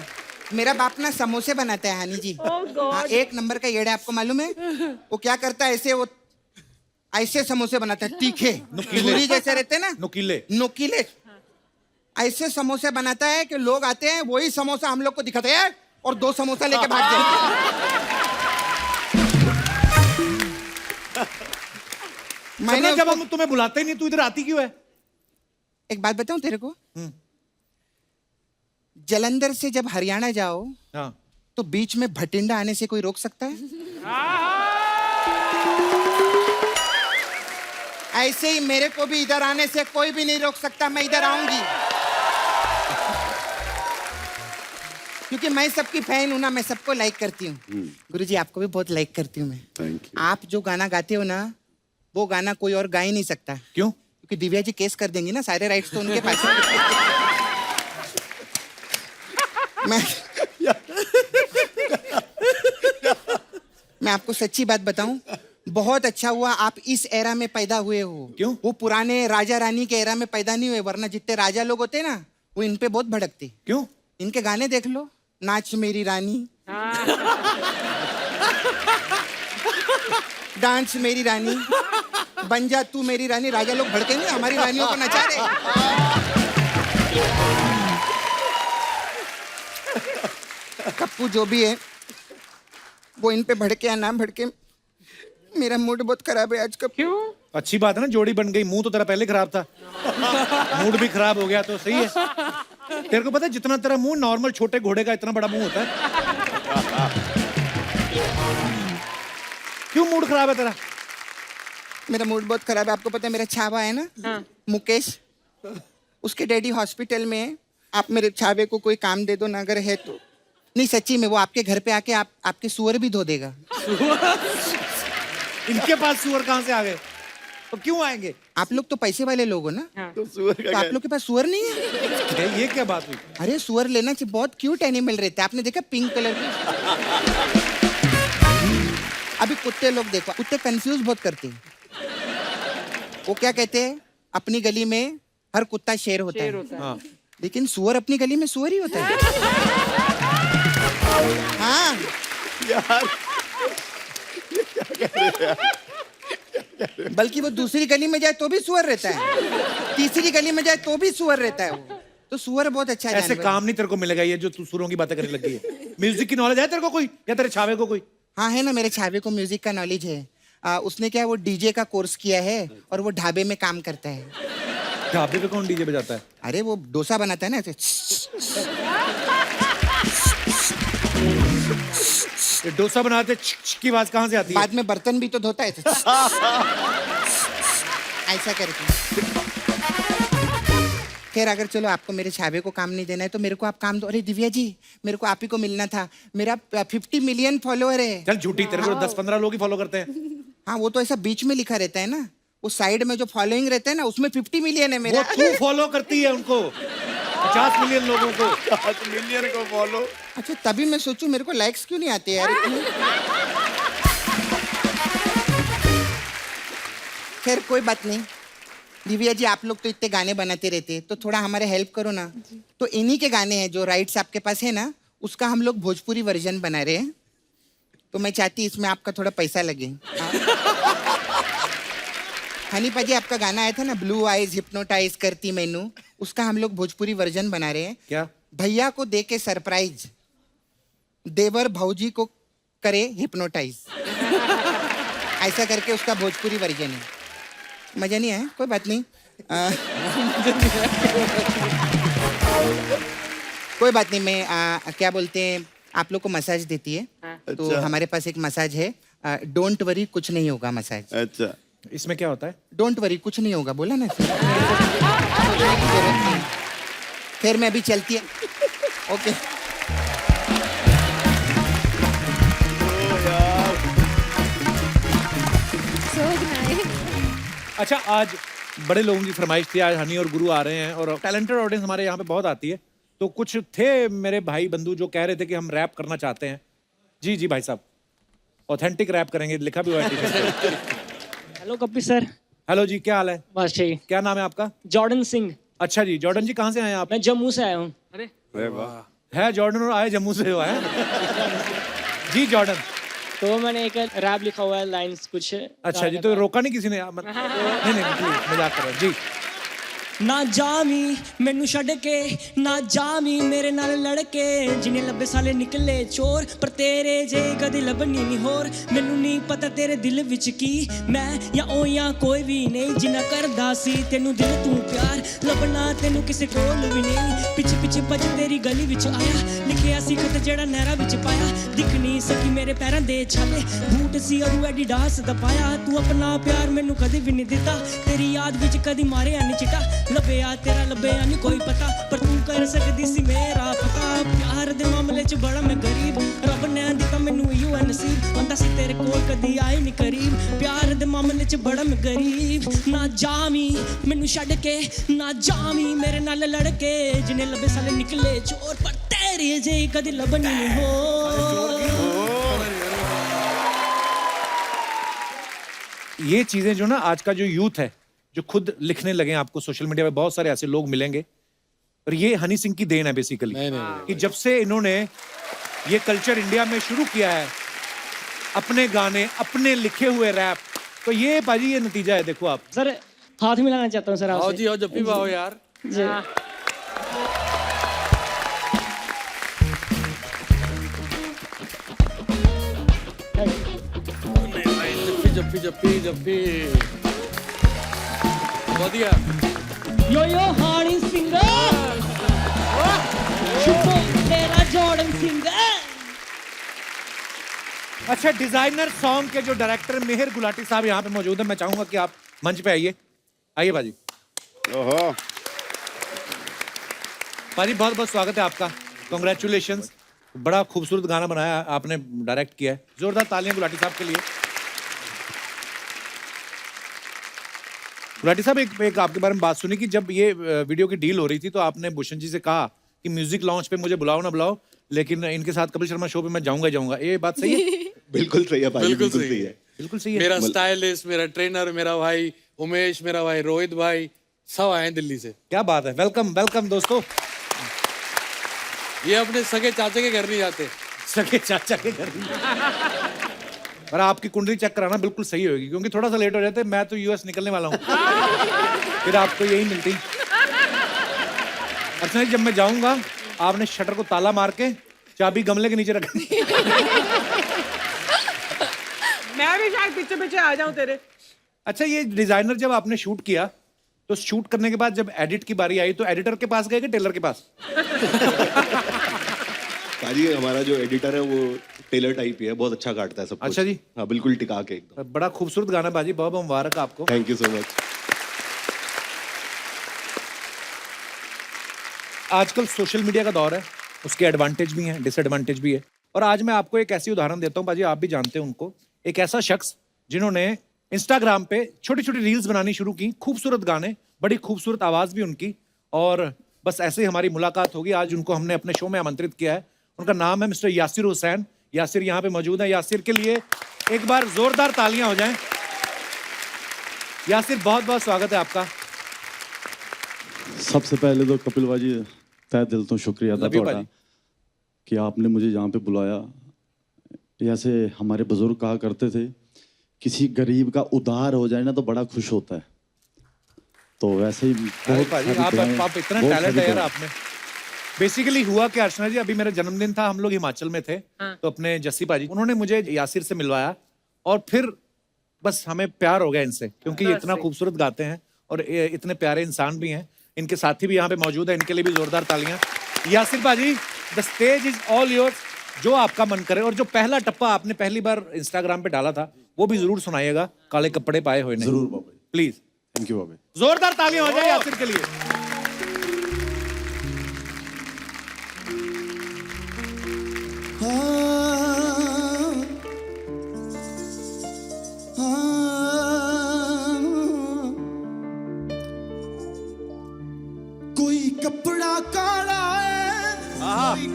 S4: मेरा बाप ना समोसे बनाता है हानी जी। हाँ, एक नंबर का येड़ा है, आपको मालूम है? वो क्या करता है, ऐसे समोसे बनाता है, तीखे नुकीले जैसे रहते हैं ना, नुकीले ऐसे समोसे बनाता है कि लोग आते हैं, वही समोसा हम लोग को दिखाते हैं और 2 समोसा लेके भाग जाते हैं।
S1: मैंने जब हम तुम्हें बुलाते ही नहीं, तू इधर आती क्यों है?
S4: एक बात बताऊं तेरे को, जलंधर से जब हरियाणा जाओ
S1: हाँ।
S4: तो बीच में भटिंडा आने से कोई रोक सकता है? ऐसे ही मेरे को भी इधर आने से कोई भी नहीं रोक सकता। मैं इधर आऊंगी क्योंकि मैं सबकी फैन हूं ना, मैं सबको लाइक करती हूँ। गुरुजी आपको भी बहुत लाइक करती हूँ मैं। आप जो गाना गाते हो ना, वो गाना कोई और गा ही नहीं सकता।
S1: क्यों?
S4: क्योंकि दिव्या जी केस कर देंगी ना, सारे राइट्स तो उनके पास हैं। मैं आपको सच्ची बात बताऊं, बहुत अच्छा हुआ आप इस एरा में पैदा हुए हो।
S1: क्यों?
S4: वो पुराने राजा रानी के एरा में पैदा नहीं हुए, वरना जितने राजा लोग होते ना, वो इन पे बहुत भड़कते।
S1: क्यों?
S4: इनके गाने देख लो, नाच मेरी रानी, डांस मेरी रानी, बन जा तू मेरी रानी। राजा लोग भड़केंगे, हमारी रानियों को नचा रहे। कप्पू जो भी है वो इन पे भड़के या ना भड़के, मेरा मूड बहुत खराब है आज।
S7: क्यों?
S1: अच्छी बात है ना, जोड़ी बन गई। मुंह तो तेरा पहले खराब था, मूड भी खराब हो गया तो सही है। तेरे को पता है जितना तेरा मुंह नॉर्मल छोटे घोड़े का इतना बड़ा मुंह होता है। क्यों मूड खराब है तेरा?
S4: मेरा मूड बहुत खराब है। आपको पता है मेरा छावा है ना, मुकेश, उसके डैडी हॉस्पिटल में है। आप मेरे छावे को कोई काम दे दो ना, अगर है तो। नहीं सच्ची में, वो आपके घर पे आके आपके सुअर भी धो देगा।
S1: इनके पास सुअर कहाँ से आ गए? तो क्यों आएंगे?
S4: आप लोग तो पैसे वाले लोग हो ना,
S5: तो सुअर का
S4: तो
S5: क्या
S4: आप लोग के पास सुअर नहीं है?
S1: ये क्या बात हुई?
S4: अरे सुअर लेना चाहिए, बहुत क्यूट एनिमल रहता है। आपने देखा पिंक कलर की? अभी कुत्ते लोग देखो, कुत्ते कंफ्यूज बहुत करते हैं। वो क्या कहते हैं, अपनी गली में हर कुत्ता शेर होता है।
S1: हाँ।
S4: लेकिन सुअर अपनी गली में सुअर ही होता है। हाँ
S5: यार
S4: बल्कि वो दूसरी गली में जाए तो भी सुअर रहता है, तीसरी गली में जाए तो भी सुअर रहता है वो। तो सुअर बहुत अच्छा है।
S1: ऐसे काम नहीं तेरे को मिलेगा, ये जो तू सुरों की बातें करने लगी है। म्यूजिक की नॉलेज है तेरे को कोई, या तेरे छावे को कोई?
S4: हाँ है ना, मेरे छावे को म्यूजिक का नॉलेज है। उसने क्या, वो डीजे का कोर्स किया है और वो ढाबे में काम करता है।
S1: ढाबे पे कौन डीजे बजाता है?
S4: अरे वो डोसा बनाता है ना ऐसे।
S1: ये डोसा बनाते की आवाज कहाँ से आती है?
S4: बाद में बर्तन भी तो धोता है ऐसा करके। खैर अगर चलो आपको मेरे छावे को काम नहीं देना है तो मेरे को आप काम दो। अरे दिव्या जी, मेरे को आप ही को मिलना था। मेरा 50 मिलियन फॉलोअर है।
S1: चल झूठी, तेरे को 10-15 लोग ही फॉलो करते हैं।
S4: हाँ वो तो ऐसा बीच में लिखा रहता है ना, वो साइड में जो फॉलोइंग रहता है ना, उसमें 50 मिलियन है
S1: वो
S4: मेरा।
S1: तू फॉलो करती है उनको, 50 मिलियन लोगों को।
S5: 5 मिलियन को फॉलो।
S4: अच्छा तभी मैं सोचूं मेरे को लाइक्स क्यों नहीं आते यार इतने। खैर कोई बात नहीं। दिव्या जी आप लोग तो इतने गाने बनाते रहते हैं, तो थोड़ा हमारे हेल्प करो ना। तो इन्हीं के गाने हैं जो राइट्स आपके पास है ना, उसका हम लोग भोजपुरी वर्जन बना रहे हैं। तो मैं चाहती इसमें आपका थोड़ा पैसा लगे। हनी पाजी आपका गाना आया था ना, ब्लू आइज हिप्नोटाइज करती मैनू, उसका हम लोग भोजपुरी वर्जन बना रहे हैं।
S1: क्या?
S4: भैया को दे के सरप्राइज, देवर भौजी को करे हिप्नोटाइज, ऐसा करके उसका भोजपुरी वर्जन है। मजा नहीं आया? कोई बात नहीं। कोई बात नहीं। मैं क्या बोलते हैं, आप लोग को मसाज देती है तो
S5: अच्छा।
S4: हमारे पास एक मसाज है। डोंट वरी, कुछ नहीं होगा मसाज।
S5: अच्छा,
S1: इसमें क्या होता है?
S4: डोंट वरी, कुछ नहीं होगा, बोला ना। सोचने की जरूरत नहीं। खैर मैं अभी चलती है। Okay
S6: So nice.
S1: अच्छा, आज बड़े लोगों की फरमाइश थी, आज हनी और गुरु आ रहे हैं और टैलेंटेड ऑडियंस हमारे यहाँ पे बहुत आती है, तो कुछ थे मेरे भाई बंधु जो कह रहे थे कि हम रैप करना चाहते हैं। जी जी भाई साहब, ऑथेंटिक रैप करेंगे, लिखा भी हुआ है टी-शर्ट पे।
S8: Hello Kapil sir.
S1: हेलो जी, क्या हाल है?
S8: बस ठीक।
S1: क्या नाम है आपका?
S8: जॉर्डन सिंह।
S1: अच्छा जी, जॉर्डन जी कहाँ से आए हैं आप?
S8: मैं जम्मू से आया हूँ।
S7: अरे
S5: अरे वाह।
S1: है जॉर्डन और आए जम्मू से हो है? जी जॉर्डन।
S8: तो मैंने एक रैप लिखा हुआ है, लाइंस कुछ।
S1: अच्छा जी, तो रोका नहीं किसी ने? नहीं नहीं प्लीज, मजाक कर रहे हैं जी।
S8: ना जामी मैनू छड़ के, ना जामी मेरे नाल लड़के, जिन्हें लब्बे साले निकले चोर, पर तेरे जे कदी लभनी नहीं होर। मैनू नहीं पता तेरे दिल विच की मैं या ओ या कोई भी नहीं, जिन्ना करदा सी तेनू दिल तू प्यार, लभना तेनू किसे कोल भी नहीं। पिछे पिछे भज तेरी गली विच आया, लिखिया सी खत जेड़ा नहरा विच पाया, दिख नहीं सकी मेरे पैरां दे छाले, बूट सी अरू एडिडास दा पाया। तू अपना प्यार मैनू कदी भी नहीं दिता, तेरी याद विच कदी मारे नहीं चिटा, लभया तेरा लभया नहीं कोई पता, पर तू कर सकदी सी मेरा पता। प्यार दे मामले च बड़ा मैं गरीब, रब ने दिता मैनू इयो है नसीब, बंदा सी तेरे कोल कदी आए नहीं करीब। प्यार दे मामले च बड़ा मैं गरीब, ना जामी मैनू छड़ के, ना जामी मेरे नाल लड़के, जिन्हें लबे साले निकले चोर, पर तेरी जे कदी लभनी नहीं हो।
S1: ये चीजें जो ना आज का जो यूथ है जो खुद लिखने लगे हैं, आपको सोशल मीडिया पे बहुत सारे ऐसे लोग मिलेंगे, और ये हनी सिंह की देन है बेसिकली। कि जब से इन्होंने ये कल्चर इंडिया में शुरू किया है, अपने गाने, अपने लिखे हुए रैप, तो ये पाजी ये नतीजा है। देखो आप
S8: सर हाथ मिलाना चाहता हूँ सर
S2: आओ
S8: आपसे।
S2: जी आओ, जब भी आओ यार।
S8: जी।
S2: जब भी बढ़िया।
S8: यो यो हानी सिंह, शुभो तेरा जॉर्डन सिंह।
S1: अच्छा, डिजाइनर सॉन्ग के जो डायरेक्टर मेहर गुलाटी साहब यहाँ पे मौजूद है, मैं चाहूंगा कि आप मंच पे आइए। आइए बाजी।
S5: ओहो।
S1: पाजी बहुत बहुत स्वागत है आपका, कॉन्ग्रेचुलेशंस। बड़ा खूबसूरत गाना बनाया आपने, डायरेक्ट किया है, जोरदार तालियां गुलाटी साहब के लिए। गुलाटी साहब, एक आपके बारे में बात सुनी कि जब ये वीडियो की डील हो रही थी तो आपने भूषण जी से कहा कि म्यूजिक लॉन्च पे मुझे बुलाओ ना बुलाओ, लेकिन इनके साथ कपिल शर्मा शो पे मैं जाऊंगा ही जाऊंगा। ये बात सही है?
S9: बिल्कुल सही है भाई,
S2: बिल्कुल
S9: बिल्कुल
S2: सही
S9: सही
S2: है।
S9: है।
S1: बिल्कुल सही है।
S2: मेरा स्टाइलिस्ट, मेरा ट्रेनर, मेरा भाई उमेश, मेरा भाई रोहित भाई, सब आए हैं दिल्ली से।
S1: क्या बात है, वेलकम वेलकम दोस्तों।
S2: ये अपने सगे चाचे के घर नहीं जाते।
S1: सके चाचा के घर में। पर आपकी कुंडली चेक कराना बिल्कुल सही होगी, क्योंकि थोड़ा सा लेट हो जाते, मैं तो यूएस निकलने वाला हूँ, फिर आपको यही मिलती। अच्छा, जब मैं जाऊंगा आपने शटर को ताला मार के चाबी गमले के नीचे रखनी।
S7: मैं भी शायद पीछे पीछे आ जाऊं तेरे।
S1: अच्छा, ये डिजाइनर जब आपने शूट किया तो शूट करने के बाद जब एडिट की बारी आई तो एडिटर के पास गए कि टेलर के पास?
S9: भाजी हमारा जो एडिटर है वो टेलर टाइप ही है, बहुत अच्छा काटता है सब कुछ।
S1: अच्छा जी।
S9: हाँ बिल्कुल टिका के एकदम।
S1: बड़ा खूबसूरत गाना बाजी, बहुत बहुत मुबारक आपको।
S9: Thank you so much.
S1: आजकल सोशल मीडिया का दौर है, उसके एडवांटेज भी हैं, डिसएडवांटेज भी है। और आज मैं आपको एक ऐसी उदाहरण देता हूँ बाजी, आप भी जानते हैं उनको। एक ऐसा शख्स जिन्होंने इंस्टाग्राम पे छोटी छोटी रील्स बनानी शुरू की, खूबसूरत गाने, बड़ी खूबसूरत आवाज भी उनकी, और बस ऐसे ही हमारी मुलाकात होगी। आज उनको हमने अपने शो में आमंत्रित किया है। उनका नाम है मिस्टर यासिर हुसैन। यासिर यहाँ पे मौजूद है। यासिर के लिए एक बार जोरदार तालियां हो जाएं। यासिर, बहुत बहुत स्वागत है आपका।
S10: सबसे पहले तो कपिल बाजी तहे दिल तो शुक्रिया अदा
S1: लव यू
S10: ਤੁਹਾਡਾ
S1: बाजी।
S10: कि आपने मुझे यहाँ पे बुलाया। जैसे हमारे बुजुर्ग कहा करते थे, किसी गरीब का उद्धार हो जाए ना तो बड़ा खुश होता है। तो वैसे ही
S1: अरे
S10: बहुत
S1: बाजी,
S10: सारी दुआएं-
S1: आप इतना
S10: बहुत
S1: टैलेंट
S10: सारी
S1: है यार
S10: दुआएं।
S1: आप में। बेसिकली हुआ क्या अर्चना जी, अभी मेरा जन्मदिन था, हम लोग हिमाचल में थे, तो अपने जस्सी पाजी उन्होंने मुझे यासिर से मिलवाया, और फिर बस हमें प्यार हो गया इनसे, क्योंकि ये इतना खूबसूरत गाते हैं और ये इतने प्यारे इंसान भी हैं। इनके साथी भी यहाँ पे मौजूद है, इनके लिए भी जोरदार तालियां। यासिर पाजी, the stage is all yours. जो आपका मन करे, और जो पहला टप्पा आपने पहली बार इंस्टाग्राम पे डाला था वो भी जरूर सुनाइएगा, काले कपड़े पाए हुए नहीं।
S10: जरूर बाबा,
S1: प्लीज
S10: थैंक यू बाबा।
S1: जोरदार तालियां हो जाए यासिर के लिए।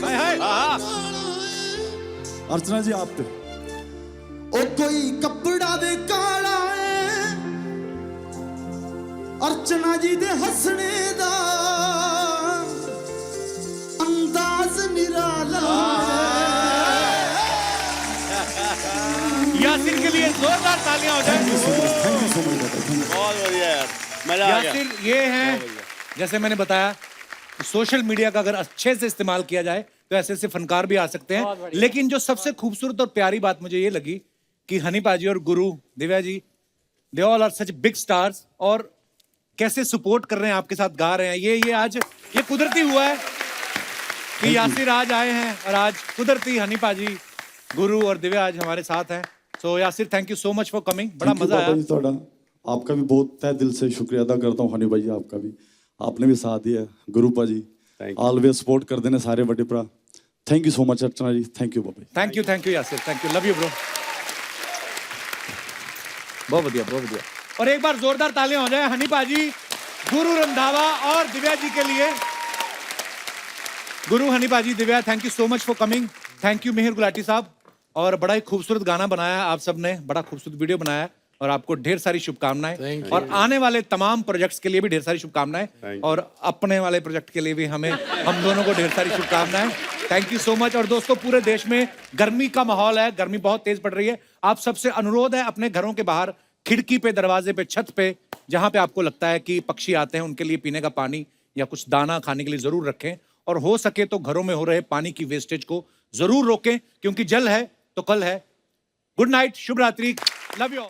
S1: हाय हाय
S10: अर्चना जी आप पे ओ कोई कपड़ा दे काला है अर्चना जी दे हंसने दा अंदाज निराला
S1: यासिर के लिए जोरदार तालियां हो जाए।
S5: बहुत बढ़िया यार, मजा आ गया।
S1: यासिर ये हैं, जैसे मैंने बताया, सोशल मीडिया का अगर अच्छे से इस्तेमाल किया जाए तो ऐसे ऐसे फनकार भी आ सकते हैं। लेकिन जो सबसे खूबसूरत और प्यारी बात मुझे ये लगी कि हनी पाजी और Guru Divya ji, they all are such big stars, और कैसे सपोर्ट कर रहे हैं, आपके साथ गा रहे हैं। ये आज ये कुदरती हुआ है कि यासिर आज आए हैं और आज कुदरती हनी पाजी, गुरु और दिव्या आज हमारे साथ हैं। So Yasir, thank you so much for coming, बड़ा मजा आया।
S10: थोड़ा आपका भी बहुत तहे दिल से शुक्रिया अदा करता हूँ हनी भाई, आपका भी, आपने भी साथ दिया। गुरु पाजी ऑलवेज सपोर्ट कर देने सारे बड़े भरा। Thank you so much Archana ji, thank you बाबा।
S1: Thank you Yasir, thank you, love you bro. बहुत बढ़िया, बहुत बढ़िया। और एक बार जोरदार तालियां हो जाए हनी पाजी, गुरु रंधावा और दिव्या जी के लिए। गुरु, हनी पाजी, Divya, thank you so much for coming. Thank you Mihir Gulati साहब। और बड़ा ही खूबसूरत गाना बनाया आप सबने, बड़ा खूबसूरत वीडियो बनाया, और आपको ढेर सारी शुभकामनाएं, और आने वाले तमाम प्रोजेक्ट्स के लिए भी ढेर सारी शुभकामनाएं, और अपने वाले प्रोजेक्ट के लिए भी हम दोनों को ढेर सारी शुभकामनाएं। Thank you so much. और दोस्तों, पूरे देश में गर्मी का माहौल है, गर्मी बहुत तेज पड़ रही है। आप सबसे अनुरोध है, अपने घरों के बाहर खिड़की पे, दरवाजे पे, छत पे, जहां पे आपको लगता है कि पक्षी आते हैं, उनके लिए पीने का पानी या कुछ दाना खाने के लिए जरूर रखें। और हो सके तो घरों में हो रहे पानी की वेस्टेज को जरूर रोकें, क्योंकि जल है तो कल है। गुड नाइट, शुभ रात्रि, लव यू ऑल।